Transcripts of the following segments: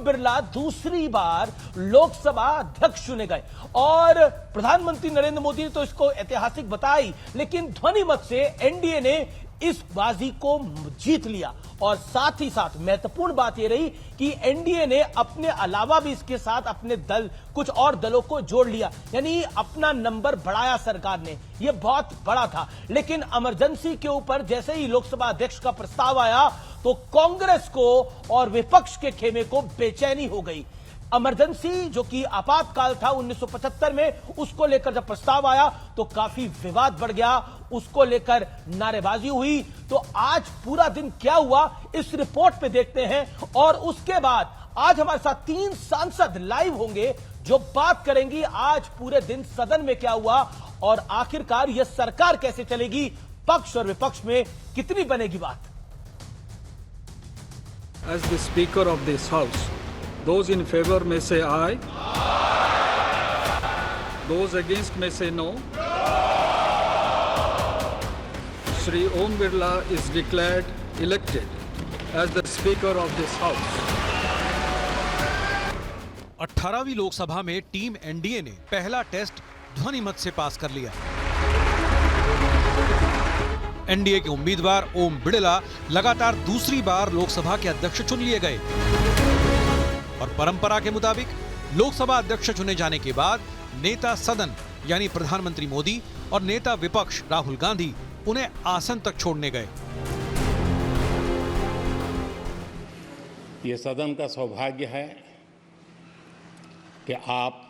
बिरला दूसरी बार लोकसभा अध्यक्ष चुने गए और प्रधानमंत्री नरेंद्र मोदी ने तो इसको ऐतिहासिक बताई, लेकिन ध्वनि मत से एनडीए ने इस बाजी को जीत लिया। और साथ ही साथ महत्वपूर्ण बात यह रही कि एनडीए ने अपने अलावा भी इसके साथ अपने दल, कुछ और दलों को जोड़ लिया, यानी अपना नंबर बढ़ाया सरकार ने। यह बहुत बड़ा था। लेकिन इमरजेंसी के ऊपर जैसे ही लोकसभा अध्यक्ष का प्रस्ताव आया तो कांग्रेस को और विपक्ष के खेमे को बेचैनी हो गई। इमरजेंसी जो कि आपातकाल था 1975 में, उसको लेकर जब प्रस्ताव आया तो काफी विवाद बढ़ गया, उसको लेकर नारेबाजी हुई। तो आज पूरा दिन क्या हुआ इस रिपोर्ट पे देखते हैं और उसके बाद आज हमारे साथ 3 सांसद लाइव होंगे जो बात करेंगी आज पूरे दिन सदन में क्या हुआ और आखिरकार यह सरकार कैसे चलेगी, पक्ष और विपक्ष में कितनी बनेगी बात। As the Speaker of this House, those in favor may say aye. Those against may say no. Shri Om Birla is declared elected as the Speaker of this House. 18वीं Lok Sabha में टीम एनडीए ने पहला test ध्वनि मत से पास कर लिया। NDA के उम्मीदवार ओम बिड़ला लगातार दूसरी बार लोकसभा के अध्यक्ष चुन लिए गए और परंपरा के मुताबिक लोकसभा अध्यक्ष चुने जाने के बाद नेता सदन यानी प्रधानमंत्री मोदी और नेता विपक्ष राहुल गांधी उन्हें आसन तक छोड़ने गए। ये सदन का सौभाग्य है कि आप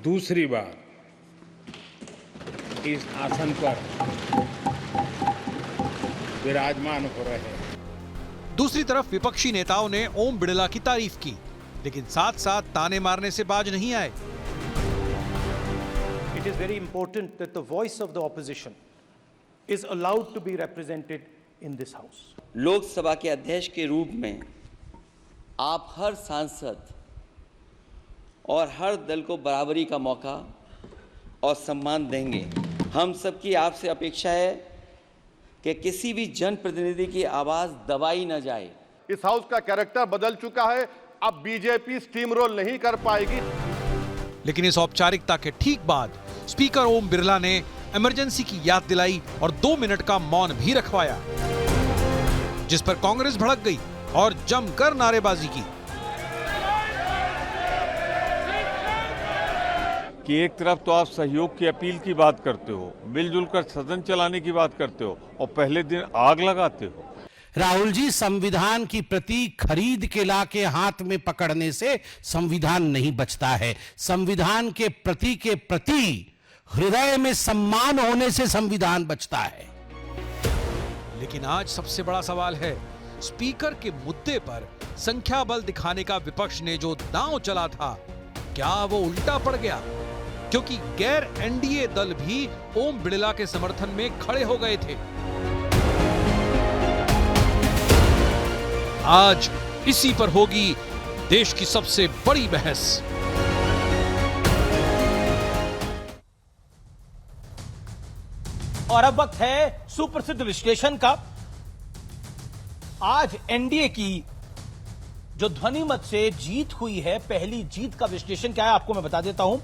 दूसरी बार इस आसन पर विराजमान हो रहे हैं। दूसरी तरफ विपक्षी नेताओं ने ओम बिड़ला की तारीफ की, लेकिन साथ साथ ताने मारने से बाज नहीं आए। It is very important that the voice of the opposition is allowed to be represented in this house. Lok Sabha के अध्यक्ष के रूप में आप हर सांसद और हर दल को बराबरी का मौका और सम्मान देंगे। हम सबकी आपसे अपेक्षा है कि किसी भी जनप्रतिनिधि की आवाज दबाई न जाए। इस हाउस का कैरेक्टर बदल चुका है, अब बीजेपी स्टीम रोल नहीं कर पाएगी। लेकिन इस औपचारिकता के ठीक बाद स्पीकर ओम बिरला ने इमरजेंसी की याद दिलाई और 2 मिनट का मौन भी रखवाया, जिस पर कांग्रेस भड़क गई और जमकर नारेबाजी की। कि एक तरफ तो आप सहयोग की अपील की बात करते हो, मिलजुल कर सदन चलाने की बात करते हो और पहले दिन आग लगाते हो। राहुल जी, संविधान की प्रति खरीद के लाके हाथ में पकड़ने से संविधान नहीं बचता है। संविधान के प्रति हृदय में सम्मान होने से संविधान बचता है। लेकिन आज सबसे बड़ा सवाल है, स्पीकर के मुद्दे पर संख्या बल दिखाने का विपक्ष ने जो दांव चला था, क्या वो उल्टा पड़ गया? क्योंकि गैर एनडीए दल भी ओम बिड़ला के समर्थन में खड़े हो गए थे। आज इसी पर होगी देश की सबसे बड़ी बहस। और अब वक्त है सुप्रसिद्ध विश्लेषण का। आज एनडीए की जो ध्वनि मत से जीत हुई है, पहली जीत का विश्लेषण क्या है आपको मैं बता देता हूं।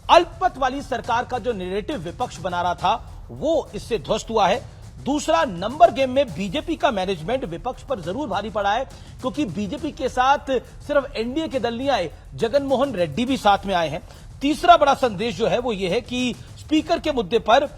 अल्पमत वाली सरकार का जो नैरेटिव विपक्ष बना रहा था वो इससे ध्वस्त हुआ है। दूसरा, नंबर गेम में बीजेपी का मैनेजमेंट विपक्ष पर जरूर भारी पड़ा है, क्योंकि बीजेपी के साथ सिर्फ एनडीए के दल नहीं आए, जगन मोहन रेड्डी भी साथ में आए हैं। तीसरा बड़ा संदेश जो है वो ये है कि स्पीकर के मुद्दे पर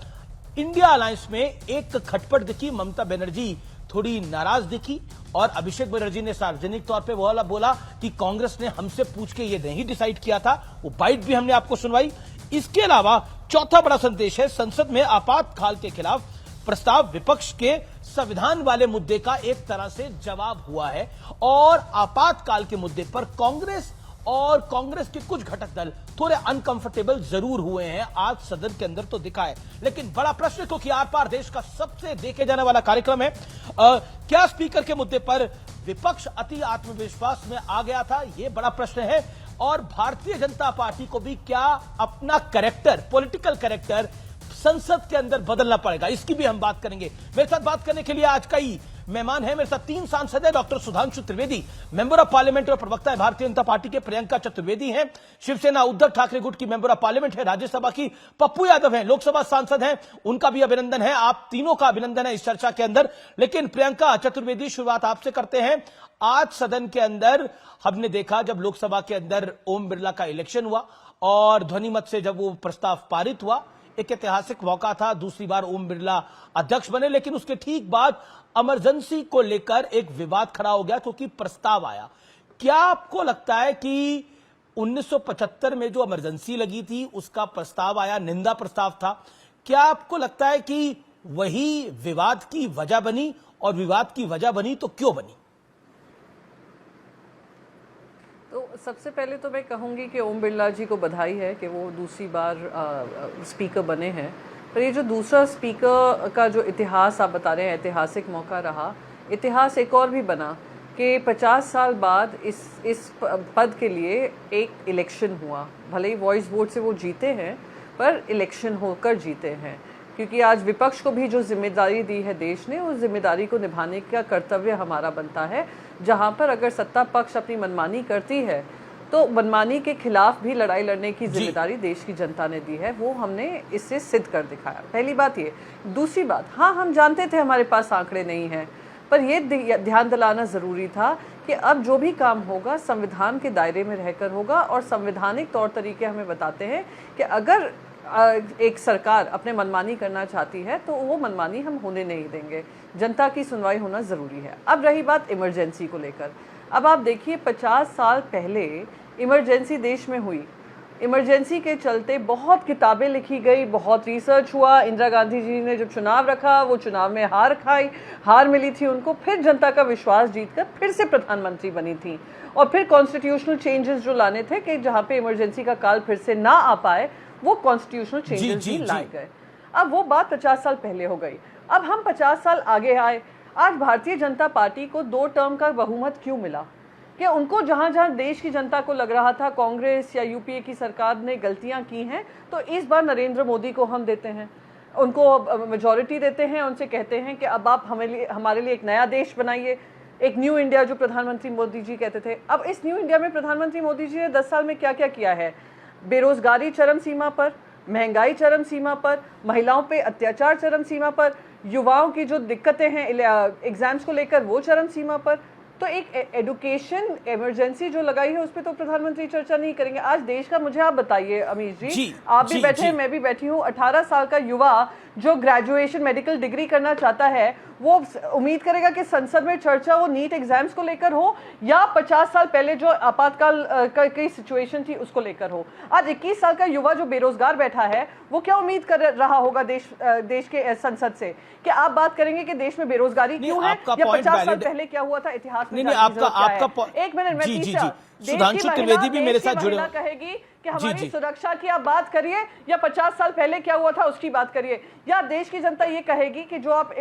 इंडिया अलायंस में एक खटपट दिखी। ममता बनर्जी थोड़ी नाराज दिखी और अभिषेक बनर्जी ने सार्वजनिक तौर पे बोला कि कांग्रेस ने हमसे पूछ के ये नहीं डिसाइड किया था। वो बाइट भी हमने आपको सुनवाई। इसके अलावा चौथा बड़ा संदेश है, संसद में आपातकाल के खिलाफ प्रस्ताव विपक्ष के संविधान वाले मुद्दे का एक तरह से जवाब हुआ है और आपातकाल के मुद्दे पर कांग्रेस और कांग्रेस के कुछ घटक दल थोड़े अनकंफर्टेबल जरूर हुए हैं। आज सदन के अंदर तो दिखा है, लेकिन बड़ा प्रश्न, क्योंकि आर पार देश का सबसे देखे जाने वाला कार्यक्रम है, क्या स्पीकर के मुद्दे पर विपक्ष अति आत्मविश्वास में आ गया था? यह बड़ा प्रश्न है। और भारतीय जनता पार्टी को भी क्या अपना कैरेक्टर, पॉलिटिकल कैरेक्टर संसद के अंदर बदलना पड़ेगा, इसकी भी हम बात करेंगे। मेरे साथ बात करने के लिए आज कई मेहमान है मेरे साथ 3 सांसद हैं। Doctor Sudhanshu Trivedi, member of parliament और प्रवक्ता है भारतीय जनता पार्टी के। प्रियंका चतुर्वेदी हैं, शिवसेना उद्धव ठाकरे गुट की मेंबर ऑफ पार्लियामेंट है। राज्यसभा की पप्पू यादव हैं, लोकसभा सांसद हैं, उनका भी अभिनंदन है। आप तीनों का अभिनंदन है इस चर्चा के अंदर। लेकिन प्रियंका चतुर्वेदी, शुरुआत आपसे करते हैं। आज सदन के अंदर हमने देखा जब लोकसभा के अंदर ओम बिरला का इलेक्शन हुआ और ध्वनिमत से जब वो प्रस्ताव पारित हुआ, एक ऐतिहासिक मौका था, दूसरी बार ओम बिरला अध्यक्ष बने। लेकिन उसके ठीक बाद इमरजेंसी को लेकर एक विवाद खड़ा हो गया क्योंकि प्रस्ताव आया। क्या आपको लगता है कि 1975 में जो इमरजेंसी लगी थी उसका प्रस्ताव आया, निंदा प्रस्ताव था, क्या आपको लगता है कि वही विवाद की वजह बनी? और विवाद की वजह बनी तो क्यों बनी? तो सबसे पहले तो मैं कहूँगी कि ओम बिरला जी को बधाई है कि वो दूसरी बार स्पीकर बने हैं। पर ये जो दूसरा स्पीकर का जो इतिहास आप बता रहे हैं, ऐतिहासिक मौका रहा। इतिहास एक और भी बना कि 50 साल बाद इस पद के लिए एक इलेक्शन हुआ। भले ही वॉइस वोट से वो जीते हैं, पर इलेक्शन होकर जीते हैं। क्योंकि आज विपक्ष को भी जो जिम्मेदारी दी है देश ने, उस जिम्मेदारी को निभाने का कर्तव्य हमारा बनता है। जहां पर अगर सत्ता पक्ष अपनी मनमानी करती है तो मनमानी के खिलाफ भी लड़ाई लड़ने की जिम्मेदारी देश की जनता ने दी है। वो हमने इससे सिद्ध कर दिखाया। पहली बात ये। दूसरी बात, हाँ, हम जानते थे हमारे पास आंकड़े नहीं हैं, पर यह ध्यान दिलाना ज़रूरी था कि अब जो भी काम होगा संविधान के दायरे में रहकर होगा। और संवैधानिक तौर तरीके हमें बताते हैं कि अगर एक सरकार अपने मनमानी करना चाहती है तो वो मनमानी हम होने नहीं देंगे। जनता की सुनवाई होना ज़रूरी है। अब रही बात इमरजेंसी को लेकर। अब आप देखिए 50 साल पहले इमरजेंसी देश में हुई। इमरजेंसी के चलते बहुत किताबें लिखी गई, बहुत रिसर्च हुआ। इंदिरा गांधी जी ने जब चुनाव रखा, वो चुनाव में हार मिली थी उनको, फिर जनता का विश्वास जीतकर फिर से प्रधानमंत्री बनी थी। और फिर कॉन्स्टिट्यूशनल चेंजेस जो लाने थे कि जहाँ पे इमरजेंसी का काल फिर से ना आ पाए, वो कॉन्स्टिट्यूशनल चेंजेस भी लाए गए। अब वो बात 50 साल पहले हो गई। अब हम 50 साल आगे आए। आज भारतीय जनता पार्टी को 2 टर्म का बहुमत क्यों मिला? कि उनको जहां जहां देश की जनता को लग रहा था कांग्रेस या यूपीए की सरकार ने गलतियां की हैं, तो इस बार नरेंद्र मोदी को हम देते हैं, उनको मेजॉरिटी देते हैं, उनसे कहते हैं कि अब आप हमारे लिए एक नया देश बनाइए, एक न्यू इंडिया जो प्रधानमंत्री मोदी जी कहते थे। अब इस न्यू इंडिया में प्रधानमंत्री मोदी जी ने 10 साल में क्या क्या किया है? बेरोजगारी चरम सीमा पर, महंगाई चरम सीमा पर, महिलाओं पे अत्याचार चरम सीमा पर, युवाओं की जो दिक्कतें हैं एग्जाम्स को लेकर वो चरम सीमा पर। तो एक एजुकेशन इमरजेंसी जो लगाई है उस पर तो प्रधानमंत्री चर्चा नहीं करेंगे। आज देश का, मुझे आप बताइए अमीश जी, आप भी बैठे हैं, मैं भी बैठी हूँ, 18 साल का युवा जो ग्रेजुएशन मेडिकल डिग्री करना चाहता है, वो उम्मीद करेगा कि संसद में चर्चा वो नीट एग्जाम्स को लेकर हो या 50 साल पहले जो आपातकाल की सिचुएशन थी उसको लेकर हो। आज 21 साल का युवा जो बेरोजगार बैठा है, वो क्या उम्मीद कर रहा होगा देश के संसद से कि आप बात करेंगे कि देश में बेरोजगारी क्यों है या 50 साल पहले क्या हुआ था इतिहास में? एक मिनट में तीसरा, सुधांशु त्रिवेदी भी मेरे साथ जुड़े कहेगी कि हमारी सुरक्षा की आप बात करिए या 50 साल पहले क्या हुआ था उसकी बात करिए, या देश की जनता ये कहेगी कि जो आप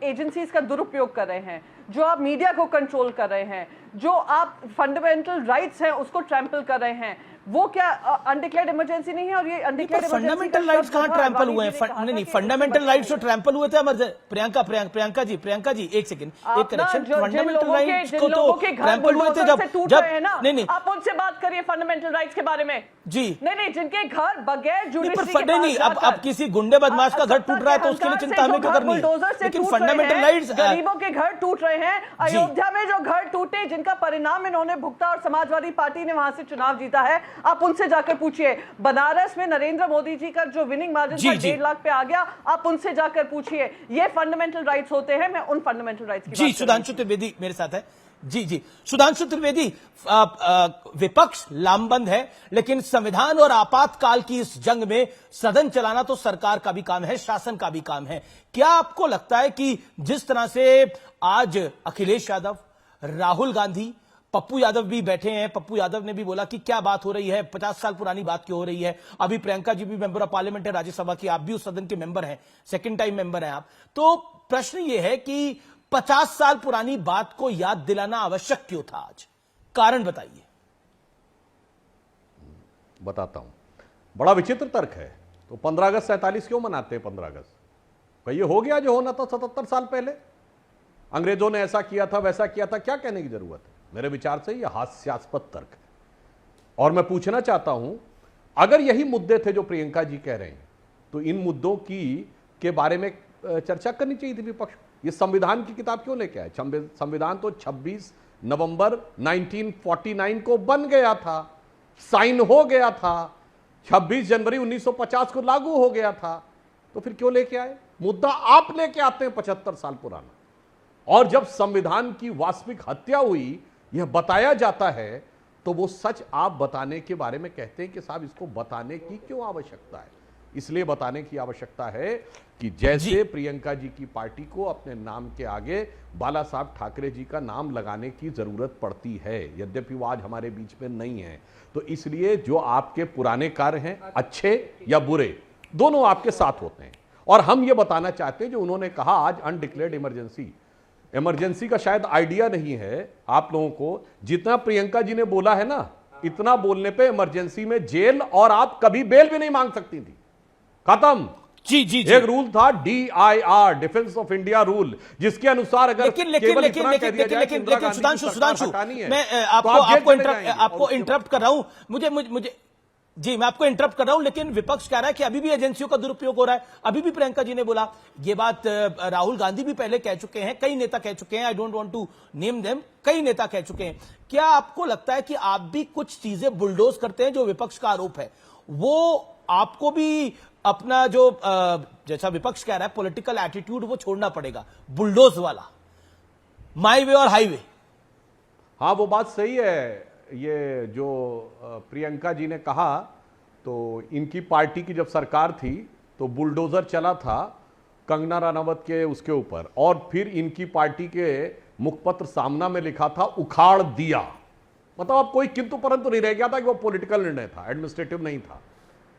एजेंसीज का दुरुपयोग कर रहे हैं, जो आप मीडिया को कंट्रोल कर रहे हैं, जो आप फंडामेंटल राइट्स हैं उसको ट्रैम्पल कर रहे हैं, वो क्या अनडिक्लेयर्ड इमरजेंसी नहीं है? और ये अनडिक्लेयर्ड फंडामेंटल राइट्स कहां ट्रैम्पल हुए हैं? नहीं, फंडामेंटल राइट्स तो ट्रैम्पल हुए थे। प्रियंका जी एक सेकंड, एक करेक्शन। फंडामेंटल राइट्स को तो ट्रैम्पल हुए थे जब नहीं, आप उनसे बात करिए फंडामेंटल राइट्स के बारे में जी। नहीं, जिनके घर बगैर जुडिशरी के नहीं, अब किसी गुंडे बदमाश का घर टूट रहा है तो उसके लिए चिंता हमें क्यों करनी है? लेकिन फंडामेंटल राइट्स, गरीबों के घर टूट रहे हैं। अयोध्या में जो घर टूटे, जिनका परिणाम इन्होंने भुगता और समाजवादी पार्टी ने वहां से चुनाव जीता है, आप उनसे जाकर पूछिए। बनारस में नरेंद्र मोदी जी का जो विनिंग मार्जिन था 1.5 लाख पे आ गया, आप उनसे जाकर पूछिए। ये फंडामेंटल राइट्स होते हैं। मैं उन फंडामेंटल राइट्स की जी, सुधांशु त्रिवेदी मेरे साथ है। जी सुधांशु त्रिवेदी, विपक्ष लामबंद है, लेकिन संविधान और आपातकाल की इस जंग में सदन चलाना तो सरकार का भी काम है, शासन का भी काम है। क्या आपको लगता है कि जिस तरह से आज अखिलेश यादव, राहुल गांधी, पप्पू यादव भी बैठे हैं, पप्पू यादव ने भी बोला कि क्या बात हो रही है, 50 साल पुरानी बात क्यों हो रही है? अभी प्रियंका जी भी मेंबर ऑफ पार्लियामेंट है राज्यसभा की, आप भी उस सदन के मेंबर हैं, सेकंड टाइम मेंबर हैं आप। तो प्रश्न यह है कि 50 साल पुरानी बात को याद दिलाना आवश्यक क्यों था आज? कारण बताइए। बताता हूं, बड़ा विचित्र तर्क है। तो 15 अगस्त 47 क्यों मनाते हैं? 15 अगस्त ये हो गया जो होना था 77 साल पहले। अंग्रेजों ने ऐसा किया था, वैसा किया था, क्या कहने की जरूरत है? मेरे विचार से यह हास्यास्पद तर्क है। और मैं पूछना चाहता हूं, अगर यही मुद्दे थे जो प्रियंका जी कह रहे हैं, तो इन मुद्दों के बारे में चर्चा करनी चाहिए थी विपक्ष। ये संविधान की किताब क्यों लेके आए? संविधान तो 26 नवंबर 1949 को बन गया था, साइन हो गया था, 26 जनवरी 1950 को लागू हो गया था, तो फिर क्यों लेके आए? मुद्दा आप लेके आते हैं 75 साल पुराना। और जब संविधान की वास्तविक हत्या हुई यह बताया जाता है, तो वो सच आप बताने के बारे में कहते हैं कि साहब इसको बताने की क्यों आवश्यकता है? इसलिए बताने की आवश्यकता है कि जैसे प्रियंका जी की पार्टी को अपने नाम के आगे बाला साहब ठाकरे जी का नाम लगाने की जरूरत पड़ती है, यद्यपि वो आज हमारे बीच में नहीं है, तो इसलिए जो आपके पुराने कार्य हैं, अच्छे या बुरे, दोनों आपके साथ होते हैं। और हम ये बताना चाहते हैं, जो उन्होंने कहा आज अनडिक्लेयर्ड इमरजेंसी का शायद आइडिया नहीं है आप लोगों को। जितना प्रियंका जी ने बोला है ना, इतना बोलने पे इमरजेंसी में जेल और आप कभी बेल भी नहीं मांग सकती थी। खत्म। जी जी जी। एक रूल था DIR, defence of India rule, जिसके अनुसार अगर लेकिन सुधांशु मैं आपको इंटरप्ट कर रहा हूं, मुझे जी मैं आपको इंटरप्ट कर रहा हूं, लेकिन विपक्ष कह रहा है कि अभी भी एजेंसियों का दुरुपयोग हो रहा है। अभी भी प्रियंका जी ने बोला, ये बात राहुल गांधी भी पहले कह चुके हैं, कई नेता कह चुके हैं, I don't want to name them, कई नेता कह चुके हैं। क्या आपको लगता है कि आप भी कुछ चीजें बुलडोज करते हैं? जो विपक्ष का आरोप है वो आपको भी अपना जो जैसा विपक्ष कह रहा है पॉलिटिकल एटीट्यूड वो छोड़ना पड़ेगा, बुलडोज वाला, माई वे और हाईवे। हाँ, वो बात सही है। ये जो प्रियंका जी ने कहा, तो इनकी पार्टी की जब सरकार थी तो बुलडोजर चला था कंगना रनावत के उसके ऊपर, और फिर इनकी पार्टी के मुखपत्र सामना में लिखा था उखाड़ दिया। मतलब अब कोई किंतु परंतु नहीं रह गया था कि वो पॉलिटिकल निर्णय था, एडमिनिस्ट्रेटिव नहीं था।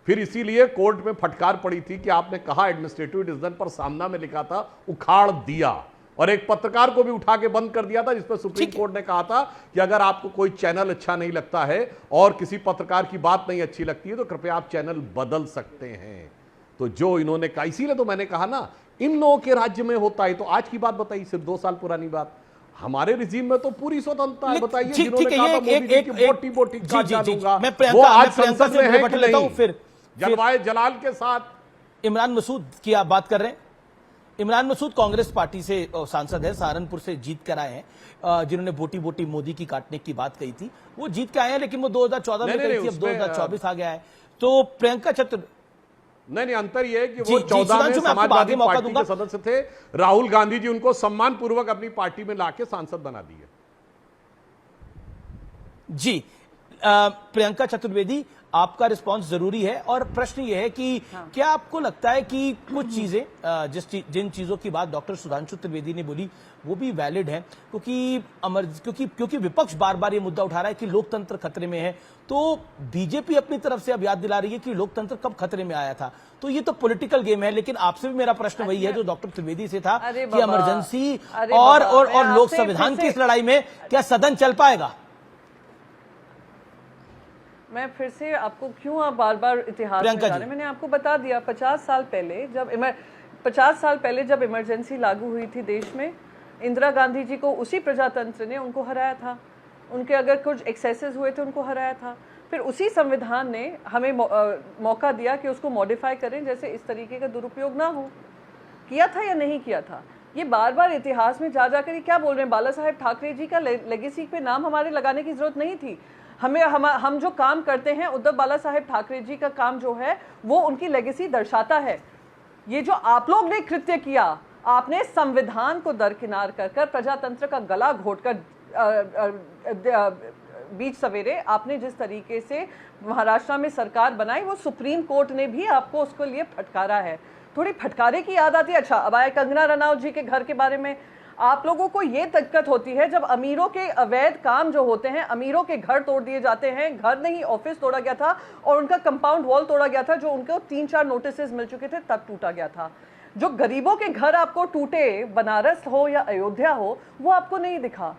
फिर इसीलिए कोर्ट में फटकार पड़ी थी कि आपने कहा एडमिनिस्ट्रेटिव डिसीजन, पर सामना में लिखा था उखाड़ दिया, और एक पत्रकार को भी उठा के बंद कर दिया था, जिसपर सुप्रीम कोर्ट ने कहा था कि अगर आपको कोई चैनल अच्छा नहीं लगता है और किसी पत्रकार की बात नहीं अच्छी लगती है तो कृपया आप चैनल बदल सकते हैं। तो जो इन्होंने कहा, इसीलिए तो मैंने कहा ना, इन लोगों के राज्य में होता है। तो आज की बात बताइए, सिर्फ 2 साल पुरानी बात, हमारे रिजीम में तो पूरी स्वतंत्रता है। बताइए, जिन्होंने कहा था मोदी जी की बोटी काट डालूंगा, वो आज संसद में है कि नहीं? फिर जलवाए जलाल के साथ इमरान मसूद की आप बात कर रहे हैं। इमरान मसूद कांग्रेस पार्टी से सांसद है, सहारनपुर से जीत कर आए हैं, जिन्होंने बोटी मोदी की काटने की बात कही थी। वो जीत के आए हैं, लेकिन वो 2014 में कही थी, अब 2024 आ गया है। तो प्रियंका नहीं, अंतर यह है कि वो 14 में समाजवादी पार्टी के सदस्य थे, राहुल गांधी जी उनको सम्मान पूर्वक अपनी पार्टी में लाके सांसद बना दिए। जी प्रियंका चतुर्वेदी, आपका रिस्पांस जरूरी है, और प्रश्न यह है कि क्या आपको लगता है कि कुछ चीजें जिन चीजों की बात डॉक्टर सुधांशु त्रिवेदी ने बोली वो भी वैलिड है? क्योंकि विपक्ष बार बार ये मुद्दा उठा रहा है कि लोकतंत्र खतरे में है, तो बीजेपी अपनी तरफ से अब याद दिला रही है कि लोकतंत्र कब खतरे में आया था। तो ये तो पॉलिटिकल गेम है, लेकिन आपसे भी मेरा प्रश्न वही है जो डॉक्टर त्रिवेदी से था कि इमरजेंसी और लोक संविधान की इस लड़ाई में क्या सदन चल पाएगा? मैं फिर से आपको क्यों आप बार बार इतिहास में जा रहे हैं? मैंने आपको बता दिया 50 साल पहले जब इमरजेंसी लागू हुई थी देश में, इंदिरा गांधी जी को उसी प्रजातंत्र ने उनको हराया था। उनके अगर कुछ एक्सेसेस हुए थे उनको हराया था। फिर उसी संविधान ने हमें मौका दिया कि उसको मॉडिफाई करें, जैसे इस तरीके का दुरुपयोग ना हो। किया था या नहीं किया था? ये बार बार इतिहास में जा जाकर ये क्या बोल रहे हैं? बाला साहेब ठाकरे जी का लेगेसी पे नाम हमारे लगाने की जरूरत नहीं थी। हम जो काम करते हैं, उद्धव बाला साहेब ठाकरे जी का काम जो है वो उनकी लेगेसी दर्शाता है। ये जो आप लोग ने कृत्य किया, आपने संविधान को दरकिनार कर प्रजातंत्र का गला घोटकर बीच सवेरे आपने जिस तरीके से महाराष्ट्र में सरकार बनाई, वो सुप्रीम कोर्ट ने भी आपको उसके लिए फटकारा है। थोड़ी फटकारे की याद आती है। अच्छा, अब आए कंगना रनावत जी के घर के बारे में। आप लोगों को ये दिक्कत होती है जब अमीरों के अवैध काम जो होते हैं, अमीरों के घर तोड़ दिए जाते हैं। घर नहीं, ऑफिस तोड़ा गया था और उनका कंपाउंड वॉल तोड़ा गया था, जो उनको 3-4 नोटिसेस मिल चुके थे, तब टूटा गया था। जो गरीबों के घर आपको टूटे, बनारस हो या अयोध्या हो, वो आपको नहीं दिखा।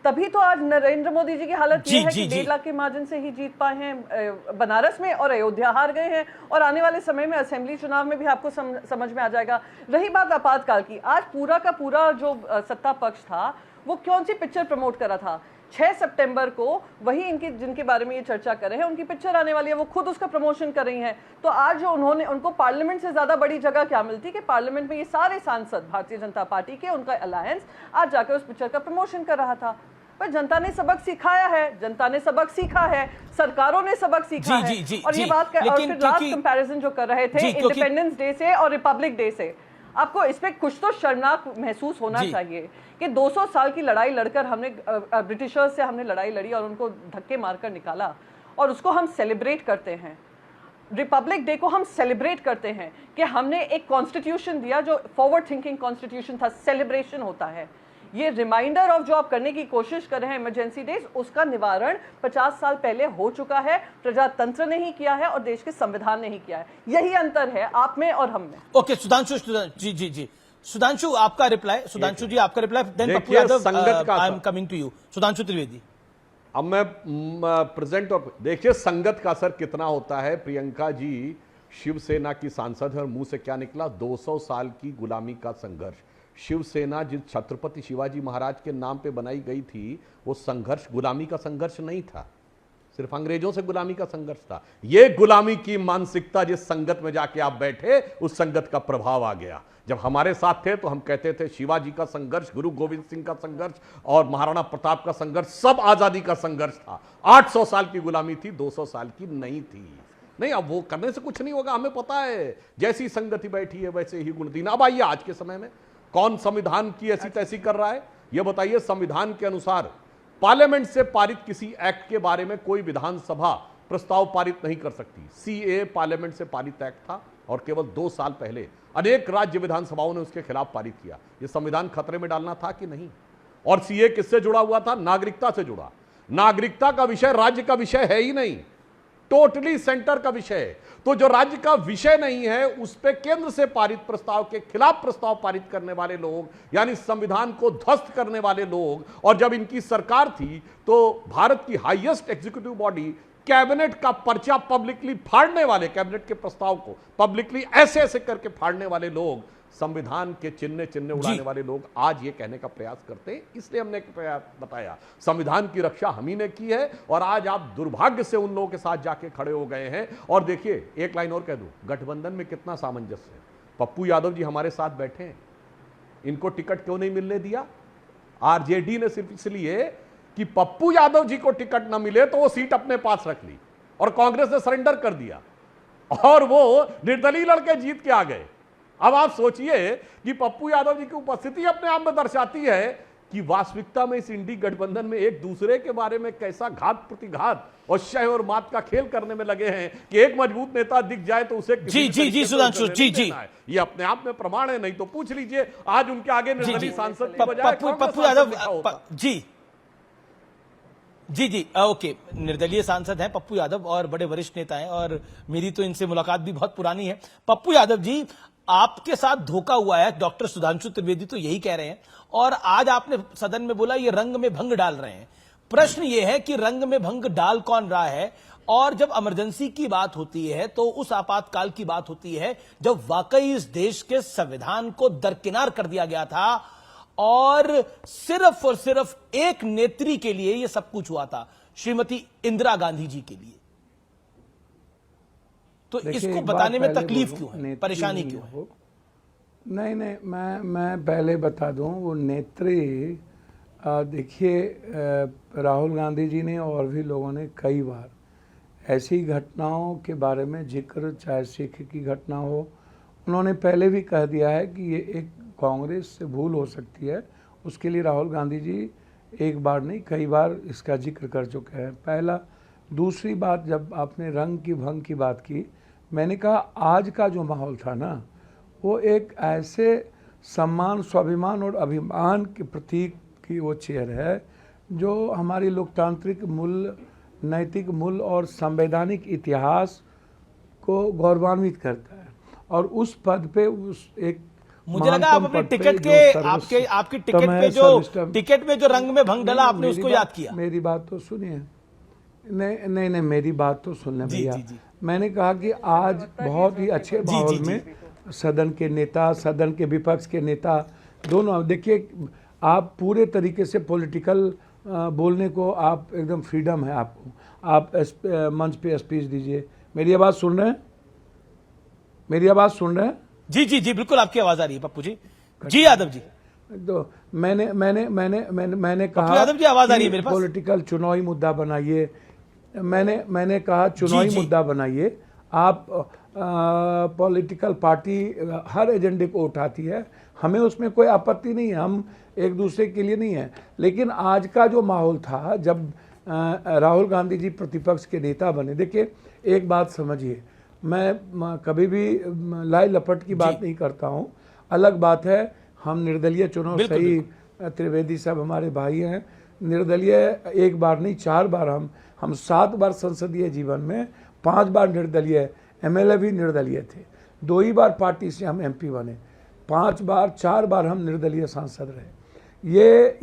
तभी तो आज नरेंद्र मोदी जी की हालत ये है कि जी। 1.5 लाख के मार्जिन से ही जीत पाए हैं बनारस में, और अयोध्या हार गए हैं, और आने वाले समय में असेंबली चुनाव में भी आपको समझ में आ जाएगा। रही बात आपातकाल की, आज पूरा का पूरा जो सत्ता पक्ष था वो कौन सी पिक्चर प्रमोट कर रहा था? 6 सितंबर को वही इनकी जिनके बारे में ये चर्चा कर रहे हैं उनकी पिक्चर आने वाली है, वो खुद उसका प्रमोशन कर रही हैं। तो आज जो उनको पार्लियामेंट से ज्यादा बड़ी जगह क्या मिलती कि पार्लियामेंट में ये सारे सांसद भारतीय जनता पार्टी के, उनका अलायंस आज जाकर उस पिक्चर का प्रमोशन कर रहा था। पर जनता ने सबक सिखाया है, जनता ने सबक सीखा है, सरकारों ने सबक सीखा है। और ये बात और फिर लास्ट कंपैरिजन जो कर रहे थे इंडिपेंडेंस डे से और रिपब्लिक डे से, आपको इस पे कुछ तो शर्मनाक महसूस होना चाहिए कि 200 साल की लड़ाई लड़कर हमने ब्रिटिशर्स से हमने लड़ाई लड़ी और उनको धक्के मारकर निकाला, और उसको हम सेलिब्रेट करते हैं। रिपब्लिक डे को हम सेलिब्रेट करते हैं कि हमने एक कॉन्स्टिट्यूशन दिया जो फॉरवर्ड थिंकिंग कॉन्स्टिट्यूशन था। सेलिब्रेशन होता है। ये रिमाइंडर ऑफ जो आप करने की कोशिश कर रहे हैं इमरजेंसी डेज, उसका निवारण 50 साल पहले हो चुका है। प्रजातंत्र ने ही किया है और देश के संविधान ने ही किया है। यही अंतर है आप में और हम में। ओके, सुधांशु जी सुधांशु आपका रिप्लाई, सुधांशु जी आपका reply, then Pappu Yadav, I am coming to you. Sudhanshu Trivedi. अब मैं प्रेजेंट और देखिए संगत का असर कितना होता है। प्रियंका जी शिवसेना की सांसद है और मुंह से क्या निकला? 200 साल की गुलामी का संघर्ष। शिवसेना जिस छत्रपति शिवाजी महाराज के नाम पे बनाई गई थी, वो संघर्ष गुलामी का संघर्ष नहीं था, सिर्फ अंग्रेजों से गुलामी का संघर्ष था। ये गुलामी की मानसिकता जिस संगत में जाके आप बैठे, उस संगत का प्रभाव आ गया। जब हमारे साथ थे तो हम कहते थे शिवाजी का संघर्ष, गुरु गोविंद सिंह का संघर्ष और महाराणा प्रताप का संघर्ष सब आजादी का संघर्ष था। 800 साल की गुलामी थी, 200 साल की नहीं थी। नहीं, अब वो करने से कुछ नहीं होगा, हमें पता है। जैसी संगति बैठी है वैसे ही गुणदीन। अब आइए आज के समय में कौन संविधान की ऐसी तैसी कर रहा है, यह बताइए। संविधान के अनुसार पार्लियामेंट से पारित किसी एक्ट के बारे में कोई विधानसभा प्रस्ताव पारित नहीं कर सकती। सीए पार्लियामेंट से पारित एक्ट था और केवल 2 साल पहले अनेक राज्य विधानसभाओं ने उसके खिलाफ पारित किया। यह संविधान खतरे में डालना था कि नहीं? और सीए किससे जुड़ा हुआ था? नागरिकता से जुड़ा। नागरिकता का विषय राज्य का विषय है ही नहीं, टोटली सेंटर का विषय है। तो जो राज्य का विषय नहीं है उस पे केंद्र से पारित प्रस्ताव के खिलाफ प्रस्ताव पारित करने वाले लोग, यानी संविधान को ध्वस्त करने वाले लोग, और जब इनकी सरकार थी तो भारत की हाईएस्ट एग्जीक्यूटिव बॉडी कैबिनेट का पर्चा पब्लिकली फाड़ने वाले, कैबिनेट के प्रस्ताव को पब्लिकली ऐसे ऐसे करके फाड़ने वाले लोग, संविधान के चिन्ह उड़ाने वाले लोग आज ये कहने का प्रयास करते हैं। इसलिए हमने बताया संविधान की रक्षा हम ही ने की है, और आज आप दुर्भाग्य से उन लोगों के साथ जाके खड़े हो गए हैं। और देखिए एक लाइन और कह दूं, गठबंधन में कितना सामंजस्य है। पप्पू यादव जी हमारे साथ बैठे हैं, इनको टिकट क्यों नहीं मिलने दिया? आरजेडी ने सिर्फ इसलिए कि पप्पू यादव जी को टिकट ना मिले तो वो सीट अपने पास रख ली, और कांग्रेस ने सरेंडर कर दिया और वो निर्दलीय लड़के जीत के आ गए। अब आप सोचिए कि पप्पू यादव जी की उपस्थिति अपने आप में दर्शाती है कि वास्तविकता में इस इंडी गठबंधन में एक दूसरे के बारे में कैसा घात प्रतिघात और शय और मात का खेल करने में लगे हैं कि एक मजबूत नेता दिख जाए तो उसे जी सुधांशु जी ये अपने आप में प्रमाण है। नहीं तो पूछ लीजिए आज उनके आगे निर्दलीय सांसद की बजाय पप्पू यादव जी ओके, निर्दलीय सांसद हैं पप्पू यादव और बड़े वरिष्ठ नेता हैं, और मेरी तो इनसे मुलाकात भी बहुत पुरानी है। पप्पू यादव जी, आपके साथ धोखा हुआ है, डॉक्टर सुधांशु त्रिवेदी तो यही कह रहे हैं, और आज आपने सदन में बोला ये रंग में भंग डाल रहे हैं। प्रश्न ये है कि रंग में भंग डाल कौन रहा है? और जब इमरजेंसी की बात होती है तो उस आपातकाल की बात होती है जब वाकई इस देश के संविधान को दरकिनार कर दिया गया था और सिर्फ एक नेत्री के लिए यह सब कुछ हुआ था, श्रीमती इंदिरा गांधी जी के लिए। तो इसको बताने में तकलीफ क्यों है, परेशानी क्यों है? नहीं, मैं पहले बता दूं, वो नेत्री देखिए राहुल गांधी जी ने और भी लोगों ने कई बार ऐसी घटनाओं के बारे में जिक्र, चाहे सिख की घटना हो, उन्होंने पहले भी कह दिया है कि ये एक कांग्रेस से भूल हो सकती है। उसके लिए राहुल गांधी जी एक बार नहीं कई बार इसका जिक्र कर चुके हैं। पहला। दूसरी बात, जब आपने रंग की भंग की बात की, मैंने कहा आज का जो माहौल था ना, वो एक ऐसे सम्मान, स्वाभिमान और अभिमान के प्रतीक की वो चेयर है जो हमारी लोकतांत्रिक मूल्य, नैतिक मूल्य और संवैधानिक इतिहास को गौरवान्वित करता है। और उस पद पे उस एक मुझे लगा आप अपने टिकट के आपकी टिकट पे जो टिकट में जो रंग में भंग डला आपने उसको याद किया। मेरी बात तो सुनिए, नहीं मेरी बात तो सुन लें भैया। मैंने कहा कि आज बहुत ही अच्छे माहौल में सदन के नेता, सदन के विपक्ष के नेता दोनों, देखिए आप पूरे तरीके से पॉलिटिकल बोलने को आप एकदम फ्रीडम है आपको, आप मंच पे स्पीच दीजिए। मेरी आवाज़ सुन रहे हैं? मेरी आवाज़ सुन रहे हैं? जी जी जी बिल्कुल आपकी आवाज़ आ रही है पप्पू जी। जी यादव जी, तो मैंने कहा यादव जी आवाज़ आ रही है मेरे पास। पॉलिटिकल चुनावी मुद्दा बनाइए, मैंने कहा चुनावी मुद्दा बनाइए। आप पॉलिटिकल पार्टी हर एजेंडे को उठाती है, हमें उसमें कोई आपत्ति नहीं है, हम एक दूसरे के लिए नहीं है। लेकिन आज का जो माहौल था जब राहुल गांधी जी प्रतिपक्ष के नेता बने, देखिए एक बात समझिए, मैं कभी भी लाई लपट की बात नहीं करता हूँ। अलग बात है हम निर्दलीय चुनाव सही, त्रिवेदी साहब हमारे भाई हैं, निर्दलीय एक बार नहीं 4 बार, हम 7 बार संसदीय जीवन में 5 बार निर्दलीय, एमएलए भी निर्दलीय थे, 2 ही बार पार्टी से हम एमपी बने, 5 बार 4 बार हम निर्दलीय सांसद रहे।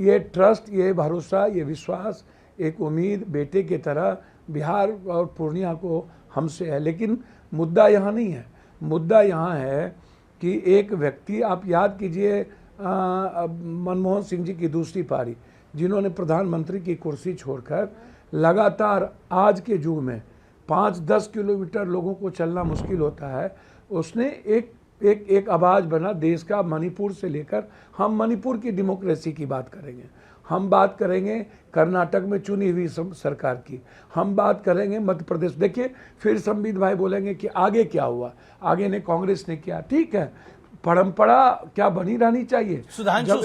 ये ट्रस्ट, ये भरोसा, ये विश्वास, एक उम्मीद बेटे की तरह बिहार और पूर्णिया को हमसे है। लेकिन मुद्दा यहाँ नहीं है, मुद्दा यहाँ है कि एक व्यक्ति, आप याद कीजिए मनमोहन सिंह जी की दूसरी पारी, जिन्होंने प्रधानमंत्री की कुर्सी छोड़कर लगातार आज के युग में 5-10 किलोमीटर लोगों को चलना मुश्किल होता है, उसने एक आवाज़ बना देश का। मणिपुर से लेकर, हम मणिपुर की डेमोक्रेसी की बात करेंगे, हम बात करेंगे कर्नाटक में चुनी हुई सरकार की, हम बात करेंगे मध्य प्रदेश। देखिए फिर संबित भाई बोलेंगे कि आगे क्या हुआ, आगे ने कांग्रेस ने किया, ठीक है, परंपरा क्या बनी रहनी चाहिए। सुधांशु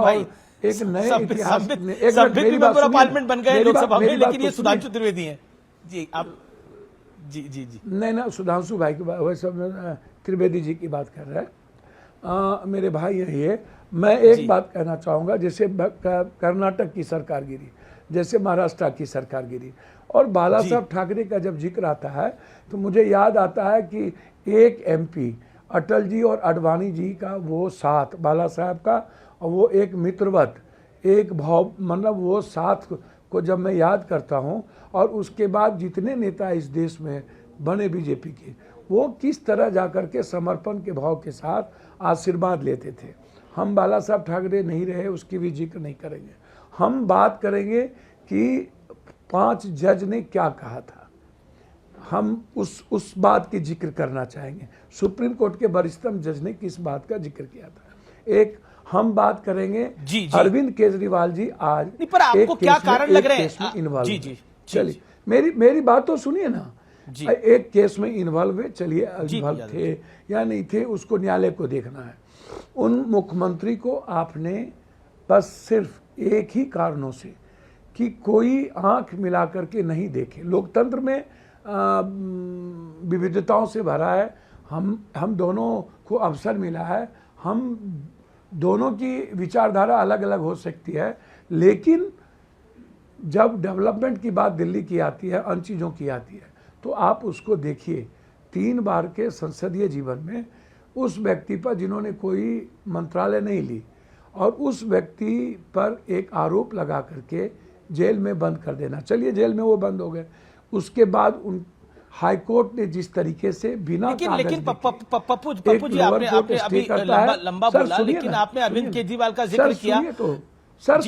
भाई एक नए इतिहास, पार्लियामेंट बन गए लोकसभा में, लेकिन ये सुधांशु त्रिवेदी हैं जी। आप जी जी जी नहीं ना, सुधांशु भाई की वैसे त्रिवेदी जी की बात कर रहे हैं, मेरे भाई हैं ये। मैं एक बात कहना चाहूँगा, जैसे कर्नाटक की सरकार गिरी, जैसे महाराष्ट्र की सरकार गिरी, और बाला साहब ठाकरे का जब जिक्र आता है तो मुझे याद आता है कि एक एमपी अटल जी और आडवाणी जी का वो साथ, बाला साहब का, और वो एक मित्रवत, एक भाव, मतलब वो साथ को जब मैं याद करता हूँ, और उसके बाद जितने नेता इस देश में बने बीजेपी के, वो किस तरह जाकर के समर्पण के भाव के साथ आशीर्वाद लेते थे। हम बाला साहब ठाकरे नहीं रहे, उसकी भी जिक्र नहीं करेंगे। हम बात करेंगे कि 5 जज ने क्या कहा था, हम उस बात की जिक्र करना चाहेंगे। सुप्रीम कोर्ट के वरिष्ठतम जज ने किस बात का जिक्र किया था। एक हम बात करेंगे अरविंद केजरीवाल जी आज पर आपको क्या कारण लग रहे हैं इन्वॉल्व, चलिए मेरी बात तो सुनिए ना। एक केस में इन्वॉल्व है, चलिए इन्वॉल्व थे या नहीं थे उसको न्यायालय को देखना है। उन मुख्यमंत्री को आपने बस सिर्फ एक ही कारणों से कि कोई आंख मिला करके नहीं देखे। लोकतंत्र में विविधताओं से भरा है, हम दोनों को अवसर मिला है, हम दोनों की विचारधारा अलग अलग हो सकती है, लेकिन जब डेवलपमेंट की बात दिल्ली की आती है, अन्य चीज़ों की आती है, तो आप उसको देखिए। 3 बार के संसदीय जीवन में उस व्यक्ति पर जिन्होंने कोई मंत्रालय नहीं ली, और उस व्यक्ति पर एक आरोप लगा करके जेल में बंद कर देना, चलिए जेल में वो बंद हो गए, उसके बाद उन हाई कोर्ट ने जिस तरीके से बिना लेकिन पप्पू जी आपने अभी लंबा बोला, लेकिन आपने अरविंद केजरीवाल का जिक्र किया तो सर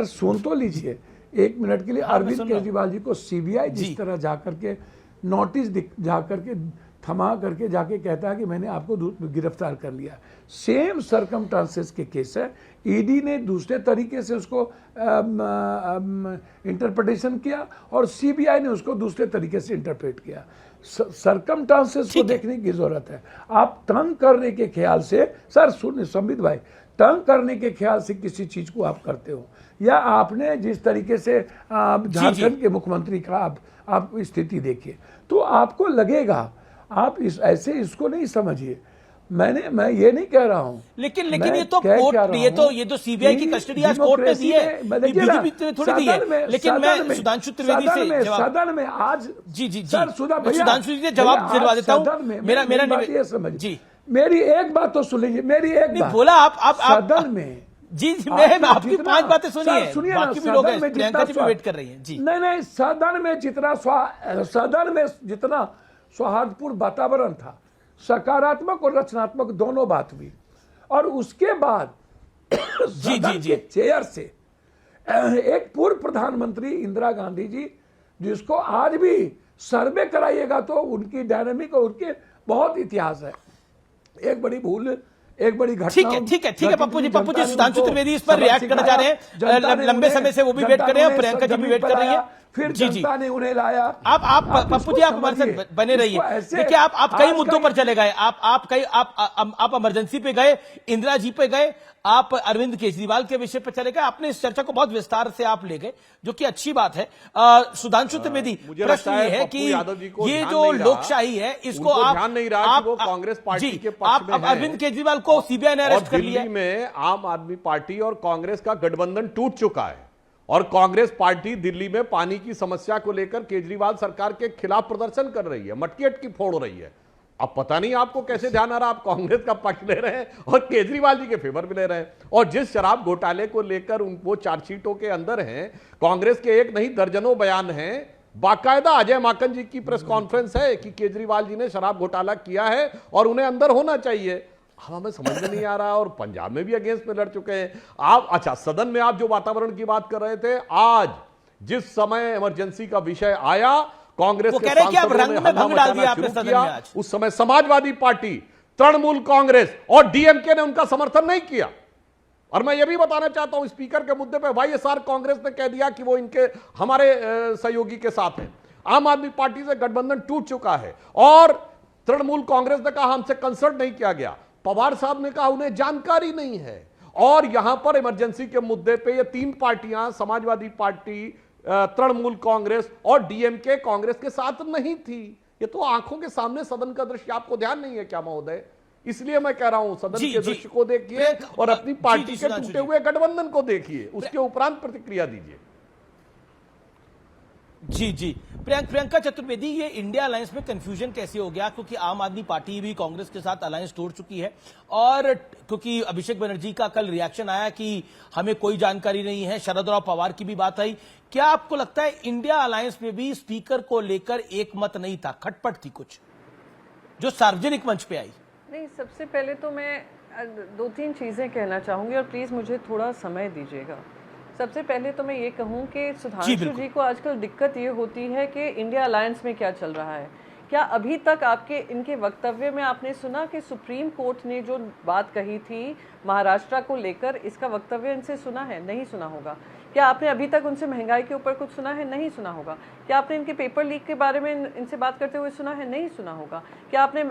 सुन तो लीजिए 1 मिनट के लिए। अरविंद केजरीवाल जी को सीबीआई जिस तरह जाकर के नोटिस जाकर के थमा करके जाके कहता है कि मैंने आपको गिरफ्तार कर लिया, सेम सरकमस्टांसेस के केस है, ईडी ने दूसरे तरीके से उसको इंटरप्रिटेशन किया और सीबीआई ने उसको दूसरे तरीके से इंटरप्रेट किया। सरकमस्टांसेस को देखने की जरूरत है। आप तंग करने के ख्याल से, सर सुनिए संबित भाई, तंग करने के ख्याल से किसी चीज को आप करते हो, या आपने जिस तरीके से झारखंड के मुख्यमंत्री का आप स्थिति देखिए, तो आपको लगेगा, आप ऐसे इसको नहीं समझिए। मैं ये नहीं कह रहा हूं, लेकिन ये तो कोर्ट, ये तो सीबीआई की कस्टडी आज कोर्ट में दी है, थोड़ी दी है। लेकिन मैं सुधांशु त्रिवेदी से सदन में आज जी सर सुधांशु जी से जवाब दिलवा देता हूं। मेरा ये समझ जी मेरी एक बात तो सुन लीजिए, मेरी एक बात बोला आप सदन में जी मैं आपकी 5 बातें सुनिए, बाकी भी लोग हैं, प्रियंका जी भी वेट कर रही हैं जी। नहीं, सदन में जितना सौहार्दपूर्ण वातावरण था, सकारात्मक और रचनात्मक दोनों बात हुई, और उसके बाद सदन के चेयर से एक पूर्व प्रधानमंत्री इंदिरा गांधी जी, जिसको आज भी सर्वे कराइएगा तो उनकी डायनामिक और उनके बहुत इतिहास है। एक बड़ी भूल, एक बड़ी घटना। ठीक है पप्पू जी सुधांशु त्रिवेदी इस पर रिएक्ट करना चाह रहे हैं, लंबे समय से वो भी वेट कर रहे हैं, प्रियंका जी भी वेट कर रही है। फिर जनता ने उन्हें लाया। आप पप्पू जी आप हमारे साथ बने रहिए। देखिए आप कई मुद्दों पर चले गए, आप इमरजेंसी पे गए, इंदिरा जी पे गए, आप अरविंद केजरीवाल के विषय पर चले गए, आपने इस चर्चा को बहुत विस्तार से आप ले गए, जो कि अच्छी बात है। सुधांशु त्रिवेदी, प्रश्न ये है कि ये जो लोकशाही है इसको आप ध्यान नहीं रहा कि वो कांग्रेस पार्टी के पक्ष में है। अरविंद केजरीवाल को सीबीआई ने अरेस्ट कर लिया। दिल्ली में आम आदमी पार्टी और कांग्रेस का गठबंधन टूट चुका है, और कांग्रेस पार्टी दिल्ली में पानी की समस्या को लेकर केजरीवाल सरकार के खिलाफ प्रदर्शन कर रही है, मटकी अटकी फोड़ रही है। अब पता नहीं आपको कैसे ध्यान आ रहा, आप कांग्रेस का पक्ष ले रहे हैं और केजरीवाल जी के फेवर में ले रहे हैं। और जिस शराब घोटाले को लेकर वो चार्जशीटों के अंदर हैं, कांग्रेस के एक नहीं दर्जनों बयान हैं, बाकायदा अजय माकन जी की प्रेस कॉन्फ्रेंस है कि केजरीवाल जी ने शराब घोटाला किया है और उन्हें अंदर होना चाहिए। हमें समझ में नहीं आ रहा, और पंजाब में भी अगेंस्ट में लड़ चुके हैं आप। अच्छा, सदन में आप जो वातावरण की बात कर रहे थे, आज जिस समय इमरजेंसी का विषय आया, कांग्रेस के सांसदों ने हंगामा मचाना शुरू किया, उस समय समाजवादी पार्टी, तृणमूल कांग्रेस और डीएमके ने उनका समर्थन नहीं किया। और मैं यह भी बताना चाहता हूं, स्पीकर के मुद्दे पर वाईएसआर कांग्रेस ने कह दिया कि वो इनके हमारे सहयोगी के साथ हैं। आम आदमी पार्टी से गठबंधन टूट चुका है, और तृणमूल कांग्रेस ने कहा हमसे कंसल्ट नहीं किया गया, पवार साहब ने कहा उन्हें जानकारी नहीं है। और यहां पर इमरजेंसी के मुद्दे पे ये तीन पार्टियां, समाजवादी पार्टी, तृणमूल कांग्रेस और डीएमके, कांग्रेस के साथ नहीं थी। ये तो आंखों के सामने सदन का दृश्य, आपको ध्यान नहीं है क्या महोदय? इसलिए मैं कह रहा हूं, सदन के दृश्य को देखिए और अपनी पार्टी के टूटे हुए गठबंधन को देखिए, उसके उपरांत प्रतिक्रिया दीजिए। जी प्रियंका चतुर्वेदी, ये इंडिया अलायंस में कंफ्यूजन कैसे हो गया? क्योंकि आम आदमी पार्टी भी कांग्रेस के साथ अलायंस तोड़ चुकी है, और क्योंकि अभिषेक बनर्जी का कल रिएक्शन आया कि हमें कोई जानकारी नहीं है, शरद राव पवार की भी बात आई, क्या आपको लगता है इंडिया अलायंस में भी स्पीकर को लेकर एक मत नहीं था, खटपट थी कुछ जो सार्वजनिक मंच पे आई? नहीं, सबसे पहले तो मैं 2-3 चीजें कहना चाहूंगी, और प्लीज मुझे थोड़ा समय दीजिएगा। सबसे पहले तो मैं ये कहूं कि सुधांशु जी को आजकल दिक्कत ये होती है कि इंडिया अलायंस में क्या चल रहा है। क्या अभी तक आपके इनके वक्तव्य में आपने सुना कि सुप्रीम कोर्ट ने जो बात कही थी महाराष्ट्र को लेकर, इसका वक्तव्य इनसे सुना है? नहीं सुना होगा। क्या आपने अभी तक उनसे महंगाई के ऊपर कुछ सुना है? नहीं सुना होगा। क्या आपने इनके पेपर लीक के बारे में इनसे बात करते हुए सुना है? नहीं सुना होगा। क्या आपने